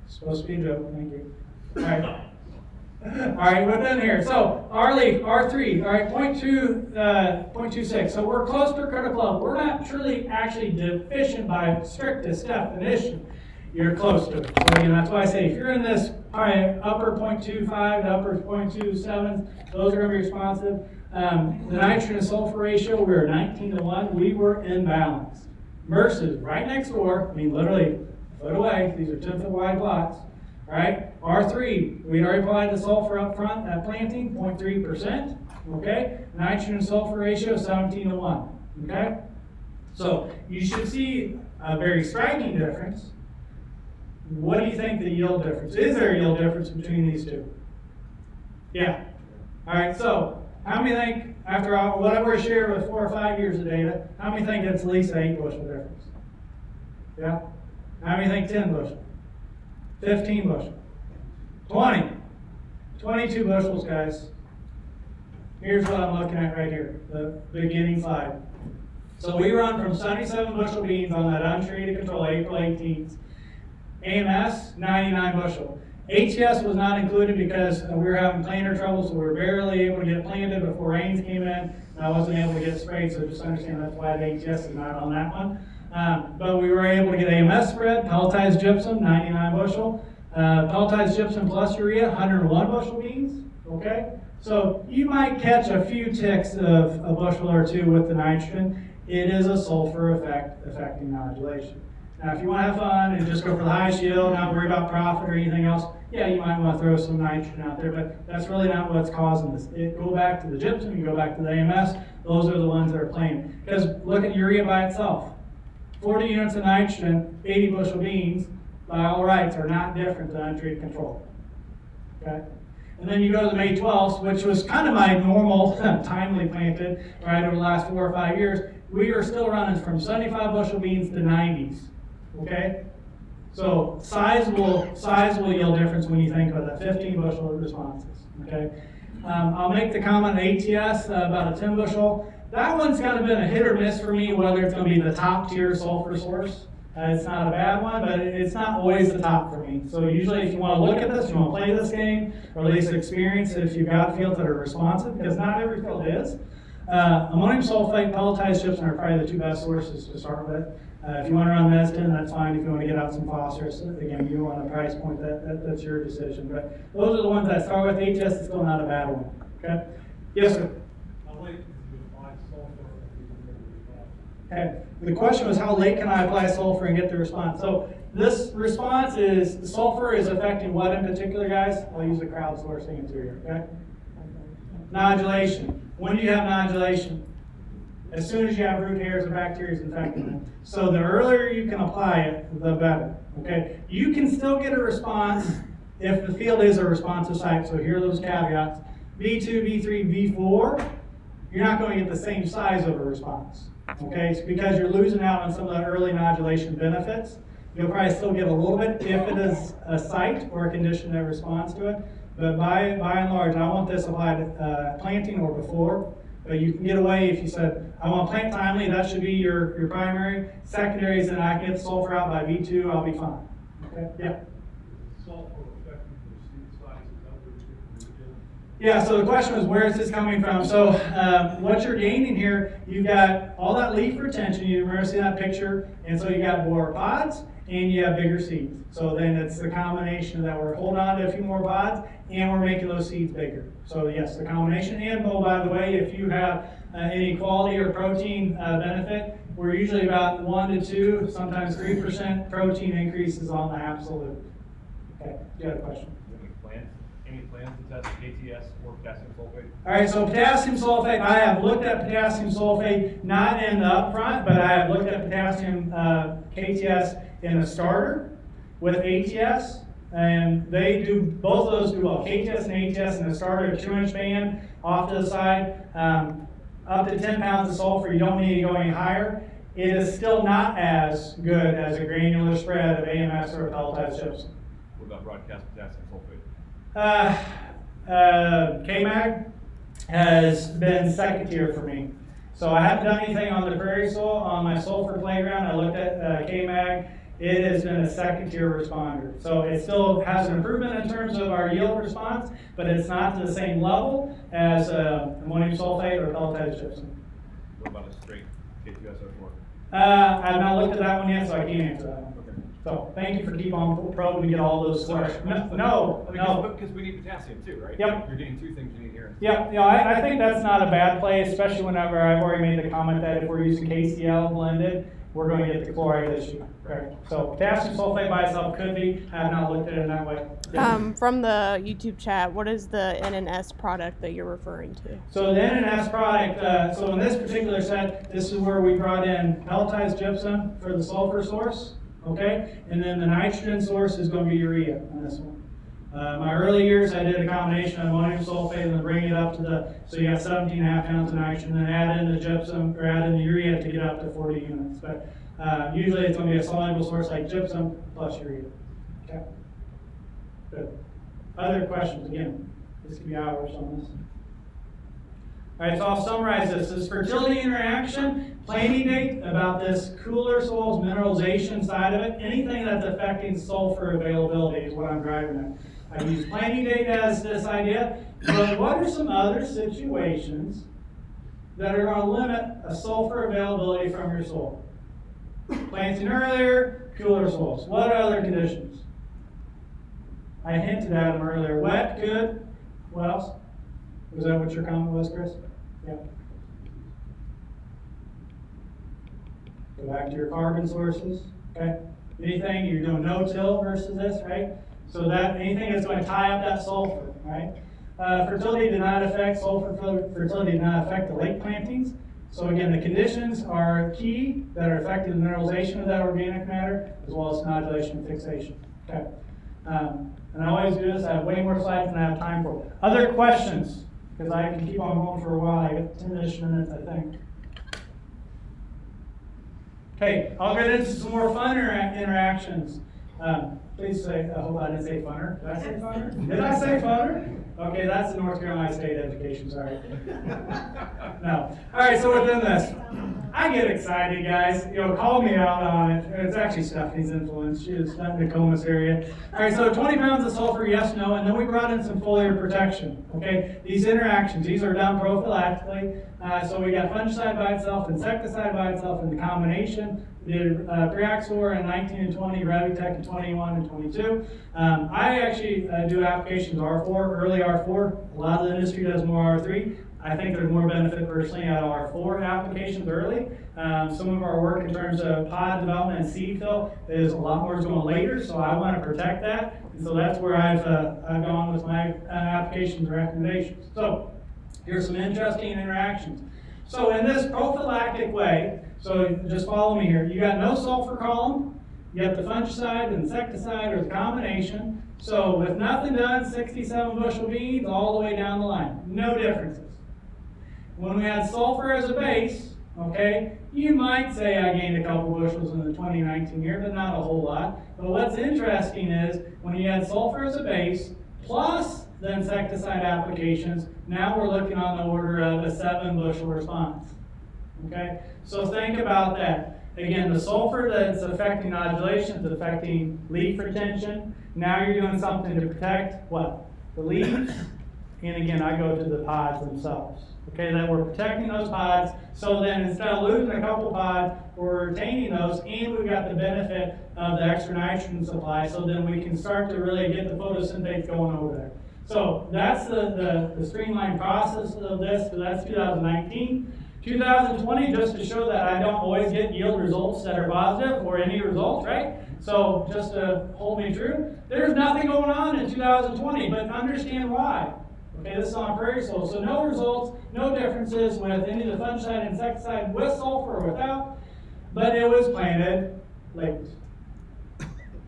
Supposed to be a joke, thank you. All right. All right, within here. So R leaf, R3, all right, 0.26. So we're close to critical level. We're not truly actually deficient by strictest definition. You're close to it. So that's why I say if you're in this upper 0.25 to upper 0.27, those are going to be responsive. The nitrogen and sulfur ratio, we were 19-1. We were imbalanced. Versus right next door, I mean literally a foot away, these are 10-foot wide plots. All right, R3, we already applied the sulfur up front at planting, 0.3%. Okay, nitrogen and sulfur ratio, 17-1. Okay, so you should see a very striking difference. What do you think the yield difference? Is there a yield difference between these two? Yeah. All right, so how many think, after all, whatever I share with 4 or 5 years of data, how many think it's at least an 8 bushel difference? Yeah? How many think 10 bushel? 15 bushel? 20? 22 bushels, guys. Here's what I'm looking at right here, the beginning slide. So we run from 77 bushel beans on that untreated control, April 18th. AMS, 99 bushel. ATS was not included because we were having planter trouble, so we were barely able to get it planted before rains came in, and I wasn't able to get it sprayed, so just understand that's why the ATS is not on that one. But we were able to get AMS spread, pelletized gypsum, 99 bushel. Pelletized gypsum plus urea, 101 bushel beans, okay? So you might catch a few ticks of a bushel or two with the nitrogen. It is a sulfur effect affecting nodulation. Now, if you want to have fun and just go for the highest yield, not worry about profit or anything else, yeah, you might want to throw some nitrogen out there, but that's really not what's causing this. Go back to the gypsum, you go back to the AMS, those are the ones that are playing. Because look at urea by itself. 40 units of nitrogen, 80 bushel beans, by all rights, are not different than untreated control. Okay? And then you go to the May 12th, which was kind of my normal, timely planted, right, over the last 4 or 5 years. We are still running from 75 bushel beans to 90s. Okay? So sizable yield difference when you think about that, 15 bushel responses. Okay? I'll make the comment on ATS, about a 10 bushel. That one's kind of been a hit or miss for me, whether it's going to be the top tier sulfur source. It's not a bad one, but it's not always the top for me. So usually if you want to look at this, you want to play this game, or at least experience it if you've got fields that are responsive, because not every field is. Ammonium sulfate, pelletized gypsum are probably the two best sources to start with. If you want to run Meston, that's fine. If you want to get out some phosphorus, again, you want a price point, that's your decision. But those are the ones that start with. ATS is still not a bad one. Okay? Yes, sir? How late do you apply sulfur Okay. The question was, how late can I apply sulfur and get the response? So this response is, the sulfur is affecting what in particular, guys? I'll use a crowdsourcing answer here, okay? Nodulation. When do you have nodulation? As soon as you have root hairs or bacteria infecting them. So the earlier you can apply it, the better, okay? You can still get a response if the field is a responsive site, so here are those caveats. V2, V3, V4, you're not going to get the same size of a response. Okay, it's because you're losing out on some of the early nodulation benefits. You'll probably still get a little bit if it is a site or a condition that responds to it. But by and large, I want this applied planting or before. But you can get away if you said, I want to plant timely, that should be your primary. Secondary is that I can get sulfur out by V2, I'll be fine. Okay, yeah. sulfur affecting the seed size? Is that what you're doing? Yeah, so the question was, where is this coming from? So what you're gaining here, you've got all that leaf retention. You remember seeing that picture? And so you got more pods and you have bigger seeds. So then it's the combination that we're holding on to a few more pods and we're making those seeds bigger. So yes, the combination. And oh, by the way, if you have any quality or protein benefit, we're usually about 1 to 2, sometimes 3% protein increases on the absolute. Okay, you had a question? Any plans to test KTS or potassium sulfate? All right, so potassium sulfate, I have looked at potassium sulfate, not in the upfront, but I have looked at potassium KTS in the starter with ATS, and they do, both of those do well. KTS and ATS in the starter, a 2-inch band off to the side, up to 10 pounds of sulfur, you don't need to go any higher. It is still not as good as a granular spread of AMS or pelletized gypsum. about broadcast potassium sulfate? K-Mag has been second tier for me. So I haven't done anything on the prairie soil. On my sulfur playground, I looked at K-Mag. It has been a second tier responder. So it still has an improvement in terms of our yield response, but it's not to the same level as ammonium sulfate or pelletized gypsum. What about a straight K2SO4? I've not looked at that one yet, so I can't answer that one. Okay. So thank you for keep on probing to get all those Sorry. scores. No. Because we need potassium too, right? Yep. You're getting two things you need here. Yeah, I think that's not a bad play, especially whenever I've already made the comment that if we're using KCl blended, we're going to get the chloride issue. Okay. So potassium sulfate by itself could be. I have not looked at it in that way. From the YouTube chat, what is the NNS product that you're referring to? So the NNS product, so in this particular set, this is where we brought in pelletized gypsum for the sulfur source, okay? And then the nitrogen source is going to be urea on this one. My early years, I did a combination of ammonium sulfate and then bring it up to so you got 17.5 pounds of nitrogen, then add in the gypsum or add in the urea to get up to 40 units. But usually it's going to be a soluble source like gypsum plus urea. Okay. Good. Other questions? Again, this could be hours on this. All right, so I'll summarize this. This fertility interaction, planting date about this cooler soils mineralization side of it. Anything that's affecting sulfur availability is what I'm driving at. I use planting date as this idea, but what are some other situations that are going to limit a sulfur availability from your soil? Planting earlier, cooler soils. What other conditions? I hinted at them earlier. Wet, good. What else? Was that what your comment was, Chris? Yeah. Go back to your carbon sources. Okay. Anything you're doing no-till versus this, right? So that anything that's going to tie up that sulfur, right? Fertility did not affect sulfur. Fertility did not affect the late plantings. So again, the conditions are key that are affecting the mineralization of that organic matter, as well as nodulation and fixation. Okay. And I always do this. I have way more slides than I have time for. Other questions? Because I can keep on going for a while. I got 10-ish minutes, I think. Okay, I'll get into some more fun interactions. Please say, I hope I didn't say funner. Did I say funner? Did I say funner? Okay, that's the North Carolina State education, sorry. No. All right, so within this, I get excited, guys. Call me out on it. It's actually Stephanie's influence. She is not in the Nokomis area. All right, so 20 pounds of sulfur, yes, no, and then we brought in some foliar protection. Okay, these interactions, these are done prophylactically. So we got fungicide by itself, insecticide by itself, and the combination. We did Preaxor in 19 and 20, Revitec in 21 and 22. I actually do applications R4, early R4. A lot of the industry does more R3. I think there's more benefit personally out of R4 applications early. Some of our work in terms of pod development and seed fill is a lot more going later, so I want to protect that. And so that's where I've gone with my applications and recommendations. So here's some interesting interactions. So in this prophylactic way, so just follow me here. You got no sulfur column. You got the fungicide, insecticide, or the combination. So with nothing done, 67 bushel beans all the way down the line. No differences. When we had sulfur as a base, okay, you might say I gained a couple bushels in the 2019 year, but not a whole lot. But what's interesting is when you had sulfur as a base, plus the insecticide applications, now we're looking on the order of a 7 bushel response. Okay, so think about that. Again, the sulfur that's affecting nodulation is affecting leaf retention. Now you're doing something to protect what? The leaves. And again, I go to the pods themselves. Okay, that we're protecting those pods. So then instead of losing a couple pods, we're retaining those, and we've got the benefit of the extra nitrogen supply. So then we can start to really get the photosynthase going over there. So that's the streamlined process of this. So that's 2019. 2020, just to show that I don't always get yield results that are positive or any results, right? So just to hold me true, there's nothing going on in 2020, but understand why. Okay, this is on prairie soil. So no results, no differences with any of the fungicide and insecticide with sulfur or without, but it was planted late.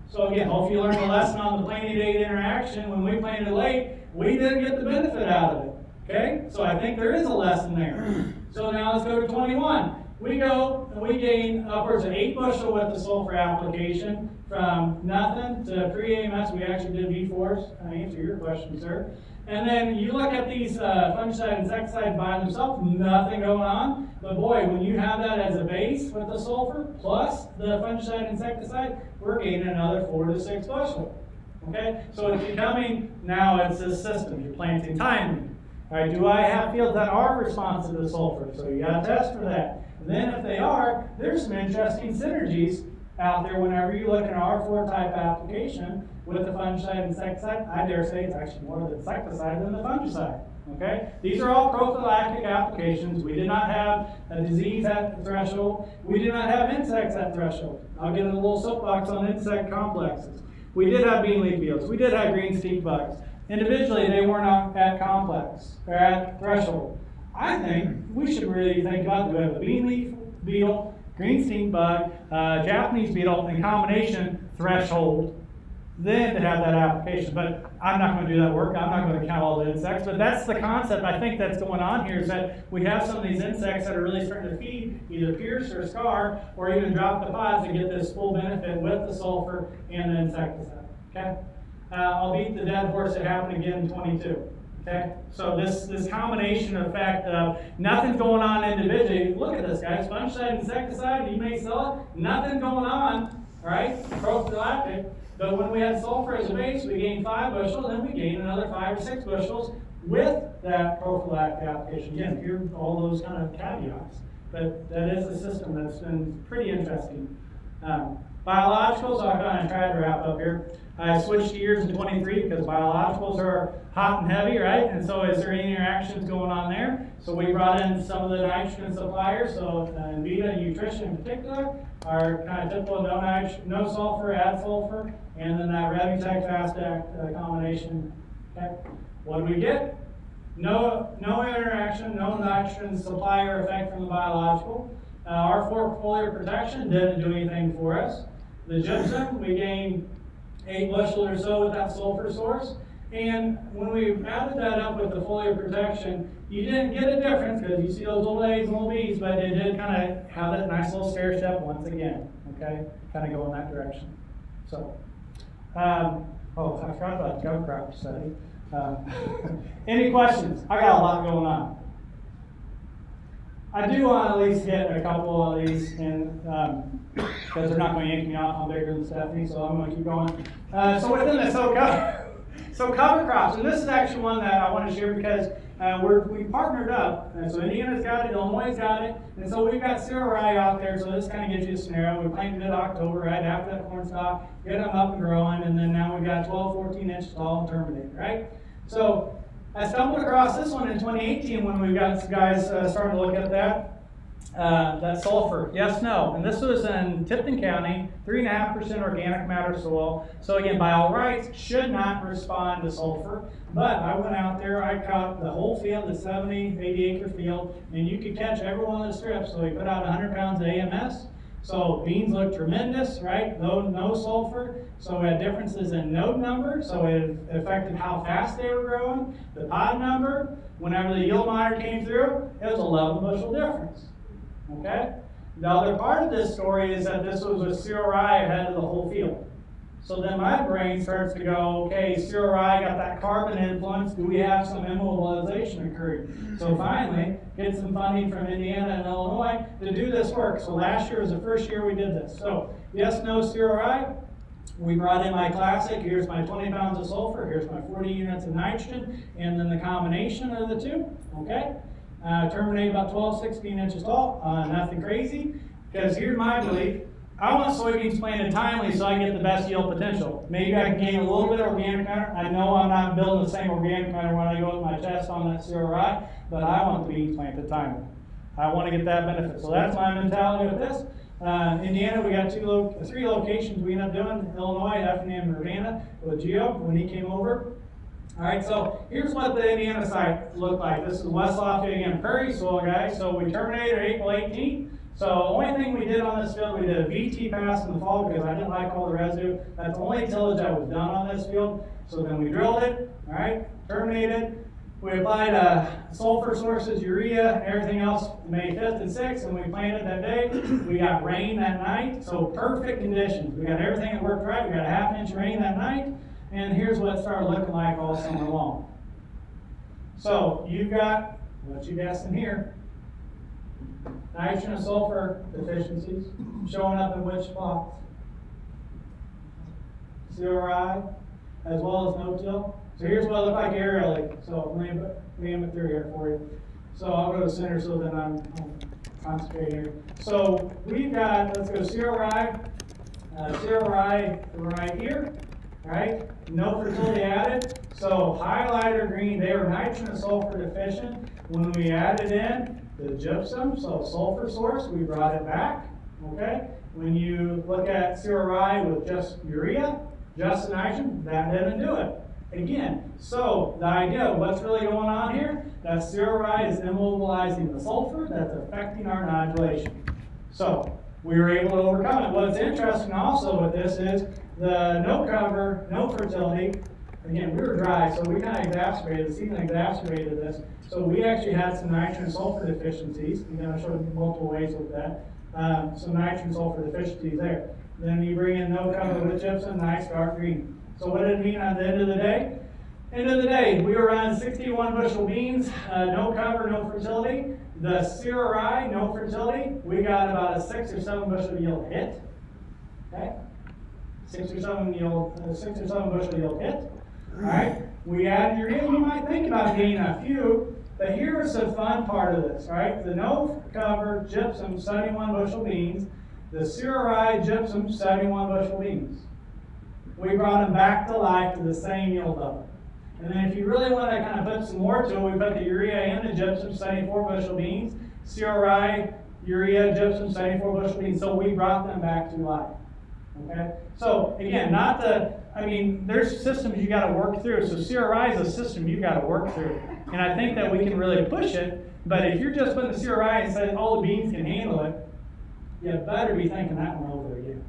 So again, hope you learned a lesson on the planting date interaction. When we planted late, we didn't get the benefit out of it. Okay, so I think there is a lesson there. So now let's go to 21. we go and we gain upwards of 8 bushel with the sulfur application from nothing to pre-AMS. We actually did V4s. I answer your question, sir. And then you look at these fungicide and insecticides by themselves, nothing going on. But boy, when you have that as a base with the sulfur plus the fungicide and insecticide, we're gaining another 4 to 6 bushel. Okay, so it's becoming, now it's a system. You're planting timely. All right, do I have fields that are responsive to sulfur? So you got to test for that. And then if they are, there's some interesting synergies out there whenever you look at an R4 type application with the fungicide and insecticide. I dare say it's actually more of the insecticide than the fungicide. Okay, these are all prophylactic applications. We did not have a disease at the threshold. We did not have insects at threshold. I'll get in a little soapbox on insect complexes. We did have bean leaf beetles. We did have green stink bugs. Individually, they were not at complex or at threshold. I think we should really think about, do we have a bean leaf beetle, green stink bug, Japanese beetle in combination threshold, then to have that application. But I'm not going to do that work. I'm not going to count all the insects. But that's the concept I think that's going on here, is that we have some of these insects that are really starting to feed, either pierce or scar, or even drop the pods and get this full benefit with the sulfur and the insecticide. Okay? I'll beat the dead horse that happened again in 22. Okay? So this combination effect of nothing's going on individually. Look at this, guys. Fungicide, insecticide, you may sell it. Nothing going on, right? Prophylactic. But when we had sulfur as a base, we gained 5 bushels, then we gained another 5 or 6 bushels with that prophylactic application. Again, here are all those kind of caveats. But that is a system that's been pretty interesting. Biologicals, I'll kind of try to wrap up here. I switched gears in 23 because biologicals are hot and heavy, right? And so is there any interactions going on there? So we brought in some of the nitrogen suppliers, so Vita Nutrition in particular, are kind of typical no sulfur, add sulfur, and then that Revitec Fast Act combination. Okay. What do we get? No interaction, no nitrogen supplier effect from the biological. Our foliar protection didn't do anything for us. The gypsum, we gained 8 bushel or so with that sulfur source. And when we added that up with the foliar protection, you didn't get a difference because you see those little A's and little B's, but it did kind of have that nice little stair step once again. Okay, kind of go in that direction. So, I forgot about the cover crop study. Any questions? I got a lot going on. I do want to at least hit a couple of these, and because they're not going to yank me off, I'm bigger than Stephanie, so I'm going to keep going. So within the cover crops, and this is actually one that I want to share because we partnered up, and so Indiana's got it, Illinois' got it, and so we've got cereal rye out there, so this kind of gives you a scenario. We planted mid-October, right after that corn stalk, get them up and growing, and then now we've got 12, 14 inches tall and terminated, right? So I stumbled across this one in 2018 when we got some guys starting to look at that sulfur. Yes, no. And this was in Tipton County, 3.5% organic matter soil. So again, by all rights, should not respond to sulfur. But I went out there, I caught the whole field, the 70, 80 acre field, and you could catch every one of the strips. So we put out 100 pounds of AMS. So beans look tremendous, right? No sulfur. So we had differences in node number. So it affected how fast they were growing. The pod number, whenever the yield monitor came through, it was 11 bushel difference. Okay? The other part of this story is that this was with cereal rye ahead of the whole field. So then my brain starts to go, okay, cereal rye got that carbon influence. Do we have some immobilization occurring? So finally, get some funding from Indiana and Illinois to do this work. So last year was the first year we did this. So yes, no cereal rye. We brought in my classic. Here's my 20 pounds of sulfur. Here's my 40 units of nitrogen. And then the combination of the two. Okay? Terminate about 12, 16 inches tall. Nothing crazy. Because here's my belief. I want soybeans planted timely so I get the best yield potential. Maybe I can gain a little bit of organic matter. I know I'm not building the same organic matter when I go with my chest on that cereal rye, but I want the beans planted timely. I want to get that benefit. So that's my mentality with this. Indiana, we got 3 locations we ended up doing. Illinois, F and Urbana with Geo when he came over. All right, so here's what the Indiana site looked like. This is West Lafayette, again, prairie soil, guys. So we terminated April 18th. So the only thing we did on this field, we did a VT pass in the fall because I didn't like all the residue. That's the only tillage that was done on this field. So then we drilled it, all right, terminated. We applied sulfur sources, urea, everything else May 5th and 6th, and we planted that day. We got rain that night, so perfect conditions. We got everything that worked right. We got a half-inch rain that night, and here's what it started looking like all summer long. So you've got what you guessed in here. Nitrogen and sulfur deficiencies showing up in which plots? CRI, as well as no-till. So here's what it looked like aerially. So let me it through here for you. So I'll go to center so then I'm concentrating here. So we've got, let's go CRI. CRI right here, right? No fertility added. So highlighter green, they were nitrogen and sulfur deficient. When we added in the gypsum, so sulfur source, we brought it back, okay? When you look at CRI with just urea, just nitrogen, that didn't do it. Again, so the idea of what's really going on here, that CRI is immobilizing the sulfur, that's affecting our nodulation. So we were able to overcome it. What's interesting also with this is the no cover, no fertility. Again, we were dry, so we kind of exacerbated, the season exacerbated this. So we actually had some nitrogen and sulfur deficiencies. I'm going to show you multiple ways with that. Some nitrogen and sulfur deficiencies there. Then you bring in no cover with gypsum, nice dark green. So what did it mean at the end of the day? End of the day, we were running 61 bushel beans, no cover, no fertility. The CRI, no fertility, we got about a 6 or 7 bushel yield hit. Okay? 6 or 7 bushel yield hit. All right? We added urea. You might think about getting a few, but here's the fun part of this. All right? The no cover gypsum, 71 bushel beans. The CRI gypsum, 71 bushel beans. We brought them back to life to the same yield level. And then if you really want to kind of put some more to it, we put the urea and the gypsum, 74 bushel beans. CRI, urea, gypsum, 74 bushel beans. So we brought them back to life. Okay? So again, there's systems you got to work through. So CRI is a system you got to work through. And I think that we can really push it. But if you're just putting the CRI and saying all the beans can handle it, you better be thinking that one over again.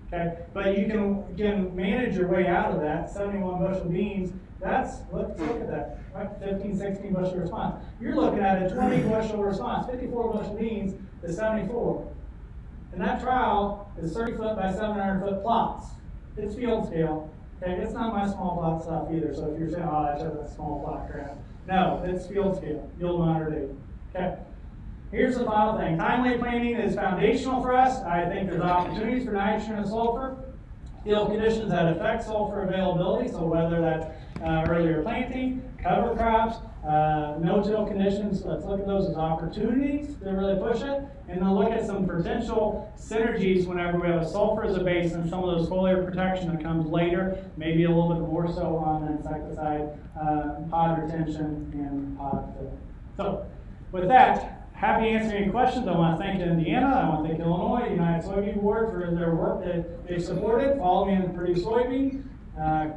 Okay? But you can manage your way out of that. 71 bushel beans, let's look at that. Right? 15, 16 bushel response. You're looking at a 20 bushel response. 54 bushel beans to 74. And that trial is 30 foot by 700 foot plots. It's field scale. Okay? It's not my small plot stuff either. So if you're saying, oh, that's just a small plot crap. No, it's field scale. Yield monitor data. Okay? Here's the final thing. Timely planting is foundational for us. I think there's opportunities for nitrogen and sulfur. Field conditions that affect sulfur availability, so whether that's earlier planting, cover crops, no-till conditions, let's look at those as opportunities to really push it. And then look at some potential synergies whenever we have a sulfur as a base and some of those foliar protection that comes later, maybe a little bit more so on the insecticide, pod retention, and pod fill. So with that, happy to answer any questions. I want to thank Indiana, I want to thank Illinois, United Soybean Board for their work that they've supported. Follow me on the Purdue Soybean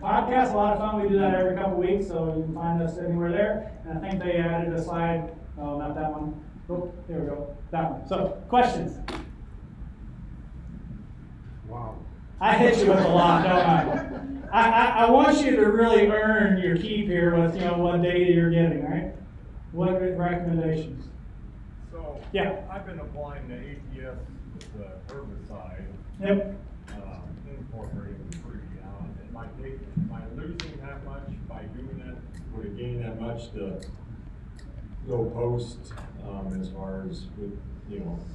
podcast. A lot of fun. We do that every couple weeks, so you can find us anywhere there. And I think they added a slide. Oh, not that one. Oh, there we go. That one. So, questions? Wow. I hit you with a lot, don't I? I want you to really earn your keep here with what data you're getting, right? What recommendations? So, yeah. I've been applying the ATS with the herbicide, Yep. incorporating the tree. Am I losing that much by doing it? Would it gain that much to go post, as far as with,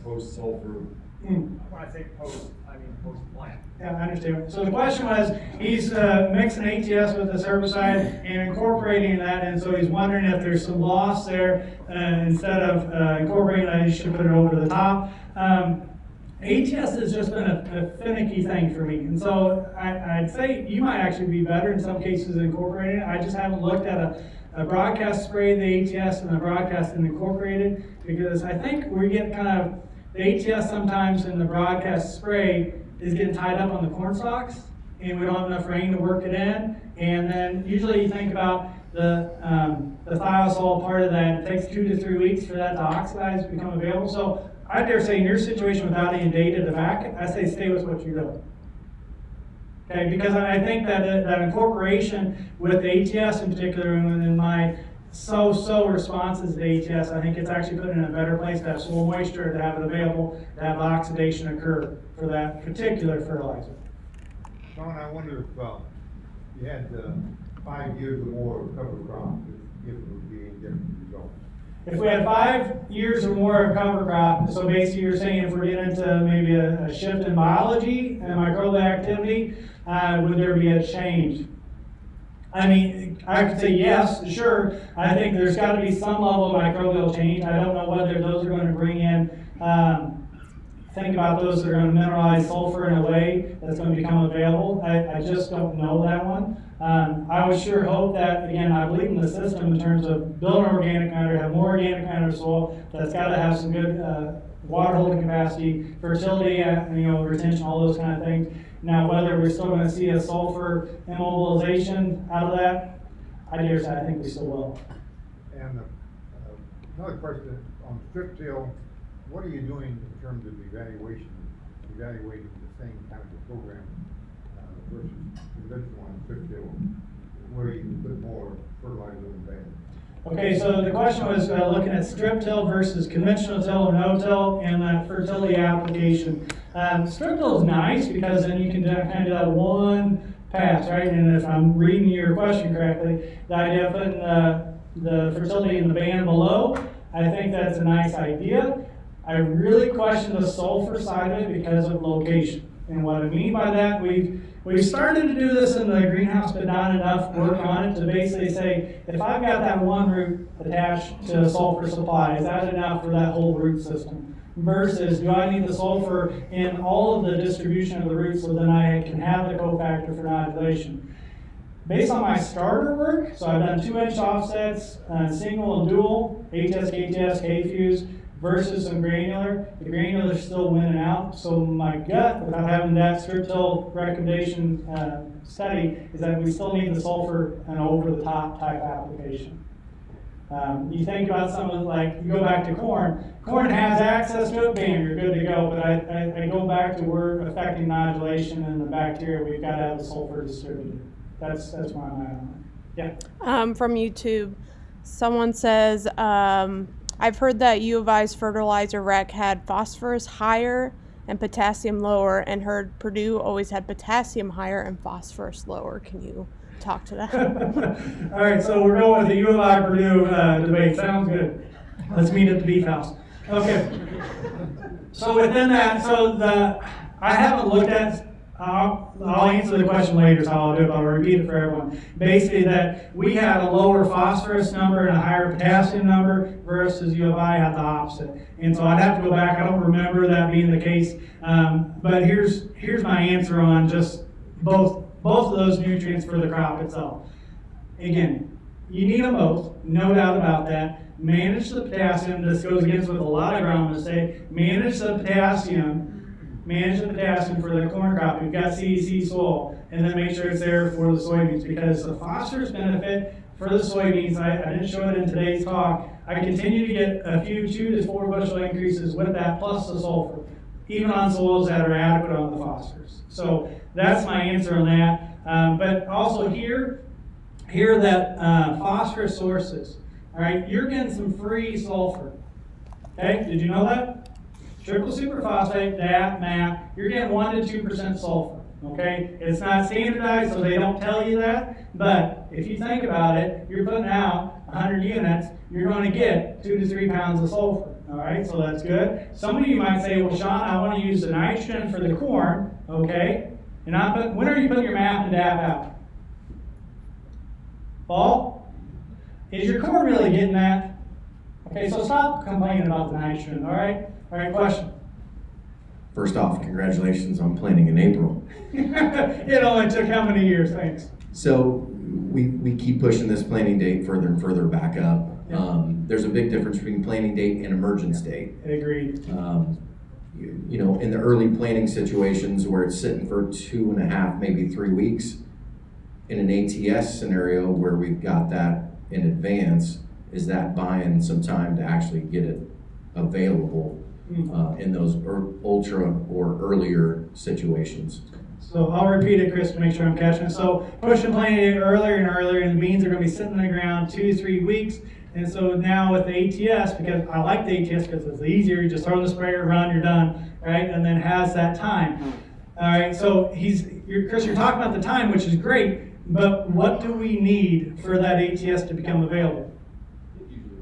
post sulfur? When I say post, I mean post plant. Yeah, I understand. So the question was, he's mixing ATS with this herbicide and incorporating that, and so he's wondering if there's some loss there. Instead of incorporating that, he should put it over the top. ATS has just been a finicky thing for me, and so I'd say you might actually be better in some cases incorporating it. I just haven't looked at a broadcast spray, the ATS, and the broadcast and incorporated, because I think we get kind of the ATS sometimes in the broadcast spray is getting tied up on the corn stalks, and we don't have enough rain to work it in. And then usually you think about the thiosol part of that. It takes 2 to 3 weeks for that to oxidize, become available. So I dare say in your situation without any data to back it, I say stay with what you're doing. Okay, because I think that incorporation with the ATS in particular, and in my so-so responses to ATS. I think it's actually put in a better place to have soil moisture, to have it available, to have oxidation occur for that particular fertilizer. Shaun, I wonder if you had 5 years or more of cover crop, if it would be a different result. If we had 5 years or more of cover crop, so basically you're saying if we're getting into maybe a shift in biology and microbial activity, would there be a change? I mean, I could say yes, sure. I think there's got to be some level of microbial change. I don't know whether those are going to bring in, think about those that are going to mineralize sulfur in a way that's going to become available. I just don't know that one. I would sure hope that, again, I believe in the system in terms of building organic matter, have more organic matter soil that's got to have some good water holding capacity, fertility, retention, all those kind of things. Now, whether we're still going to see a sulfur immobilization out of that, I dare say I think we still will. And another question on strip till, what are you doing in terms of evaluating the same kind of a program versus conventional on strip till, where you can put more fertilizer in the bed? Okay, so the question was looking at strip till versus conventional till or no-till and that fertility application. Strip till is nice because then you can kind of do that one pass, right? And if I'm reading your question correctly, the idea of putting the fertility in the band below, I think that's a nice idea. I really question the sulfur side of it because of location. And what I mean by that, we've started to do this in the greenhouse, but not enough work on it to basically say, if I've got that one root attached to a sulfur supply, is that enough for that whole root system? Versus, do I need the sulfur in all of the distribution of the roots so then I can have the cofactor for nodulation? Based on my starter work, so I've done 2-inch offsets, single and dual, HS, KTS, K-fuse, versus some granular. The granular is still winning out. So my gut, without having that strip till recommendation study, is that we still need the sulfur and over-the-top type application. You think about something like, you go back to corn. Corn has access to it, bam, you're good to go. But I go back to we're affecting nodulation and the bacteria. We've got to have the sulfur distributed. That's where I'm at on it. Yeah. From YouTube, someone says, I've heard that U of I's fertilizer rec had phosphorus higher and potassium lower, and heard Purdue always had potassium higher and phosphorus lower. Can you talk to that? All right, so we're going with the U of I Purdue debate. Sounds good. Let's meet at the beef house. Okay. So within that, I haven't looked at. I'll answer the question later, so I'll do it, but I'll repeat it for everyone. Basically, that we had a lower phosphorus number and a higher potassium number versus U of I had the opposite. And so I'd have to go back. I don't remember that being the case. But here's my answer on just both of those nutrients for the crop itself. Again, you need them both, no doubt about that. Manage the potassium. This goes against what a lot of agronomists say. Manage the potassium for the corn crop. We've got CEC soil, and then make sure it's there for the soybeans, because the phosphorus benefit for the soybeans, I didn't show it in today's talk, I continue to get a few 2 to 4 bushel increases with that plus the sulfur, even on soils that are adequate on the phosphorus. So that's my answer on that. But also here that phosphorus sources, all right, you're getting some free sulfur. Okay, did you know that? Triple superphosphate, DAP, MAP, you're getting 1 to 2% sulfur, okay? It's not standardized, so they don't tell you that, but if you think about it, you're putting out 100 units, you're going to get 2 to 3 pounds of sulfur, all right? So that's good. Some of you might say, well, Shaun, I want to use the nitrogen for the corn, okay? And when are you putting your MAP and DAP out? Fall? Is your corn really getting that? Okay, so stop complaining about the nitrogen, all right? All right, question. First off, congratulations on planting in April. It only took how many years? Thanks. So we keep pushing this planting date further and further back up. Yeah. There's a big difference between planting date and emergence date. Agreed. In the early planting situations where it's sitting for 2.5, maybe 3 weeks, in an ATS scenario where we've got that in advance, is that buying some time to actually get it available in those ultra or earlier situations? So I'll repeat it, Chris, to make sure I'm catching it. So push and plant it earlier and earlier, and the beans are going to be sitting in the ground 2 to 3 weeks. And so now with the ATS, because I like the ATS because it's easier, you just throw in the sprayer, run, you're done, right? And then has that time. All right, so Chris, you're talking about the time, which is great, but what do we need for that ATS to become available? It usually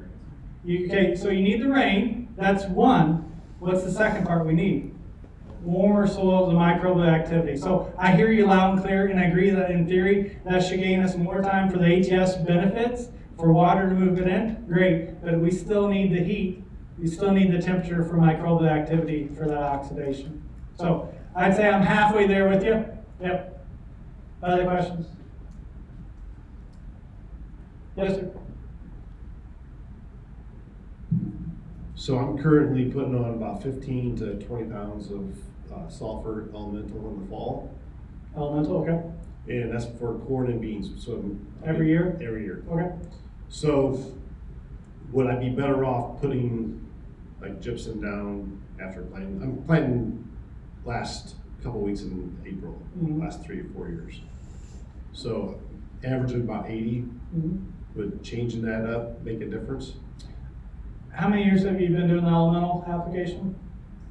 rains. Okay, so you need the rain, that's one. What's the second part we need? Warmer soils and microbial activity. So I hear you loud and clear, and I agree that in theory, that should gain us more time for the ATS benefits, for water to move it in, great, but we still need the heat. We still need the temperature for microbial activity for that oxidation. So I'd say I'm halfway there with you. Yep. Other questions? Yes, sir. So I'm currently putting on about 15 to 20 pounds of sulfur elemental in the fall, Elemental, okay. and that's for corn and beans. So Every year? Every year. Okay. So would I be better off putting like gypsum down after planting? I'm planting last couple weeks in April, last 3 or 4 years. So averaging about 80, would changing that up make a difference? How many years have you been doing the elemental application?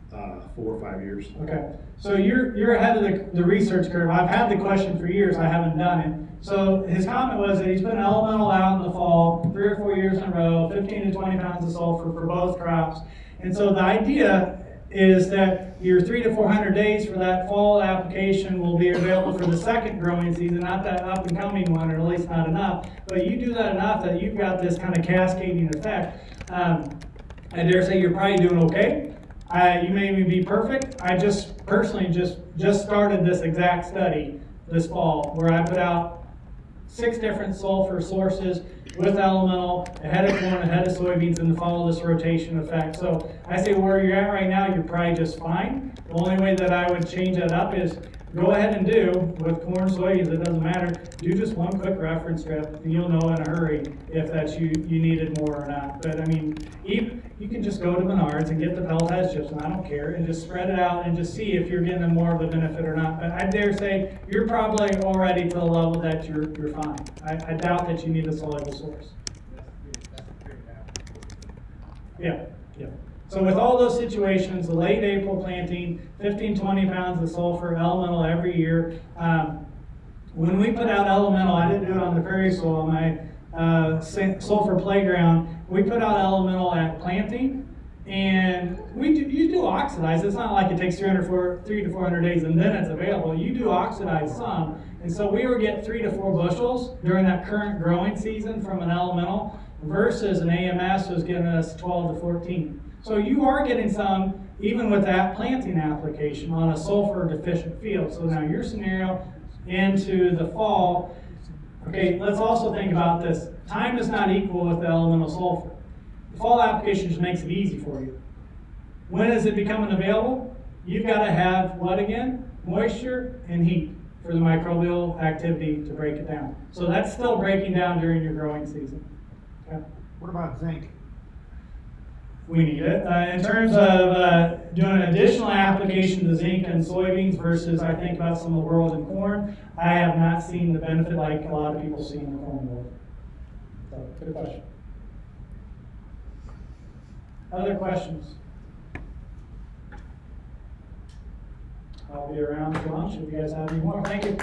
4 or 5 years. Okay, so you're ahead of the research curve. I've had the question for years, I haven't done it. So his comment was that he's put an elemental out in the fall, 3 or 4 years in a row, 15 to 20 pounds of sulfur for both crops. And so the idea is that your 300 to 400 days for that fall application will be available for the second growing season, not that up and coming one, or at least not enough. But you do that enough that you've got this kind of cascading effect. I dare say you're probably doing okay. You may even be perfect. I just personally just started this exact study this fall where I put out 6 different sulfur sources with elemental, ahead of corn, ahead of soybeans, and to follow this rotation effect. So I say where you're at right now, you're probably just fine. The only way that I would change that up is go ahead and do, with corn, soybeans, it doesn't matter, do just one quick reference strip, and you'll know in a hurry if that's you needed more or not. But I mean, you can just go to Menards and get the pelletized gypsum, I don't care, and just spread it out and just see if you're getting more of a benefit or not. But I dare say you're probably already to the level that you're fine. I doubt that you need a soluble source. Yeah. So with all those situations, the late April planting, 15, 20 pounds of sulfur, elemental every year. When we put out elemental, I didn't do it on the prairie soil, my sulfur playground, we put out elemental at planting, and you do oxidize. It's not like it takes 300 to 400 days and then it's available. You do oxidize some, and so we were getting 3 to 4 bushels during that current growing season from an elemental versus an AMS was giving us 12 to 14. So you are getting some, even with that planting application, on a sulfur deficient field. So now your scenario into the fall, okay, let's also think about this. Time is not equal with the elemental sulfur. The fall application just makes it easy for you. When is it becoming available? You've got to have what again? Moisture and heat for the microbial activity to break it down. So that's still breaking down during your growing season. Okay. What about zinc? We need it. In terms of doing an additional application to zinc and soybeans versus I think about some of the world in corn, I have not seen the benefit like a lot of people see in the corn world. So, good question. Other questions? I'll be around for lunch if you guys have any more. Thank you.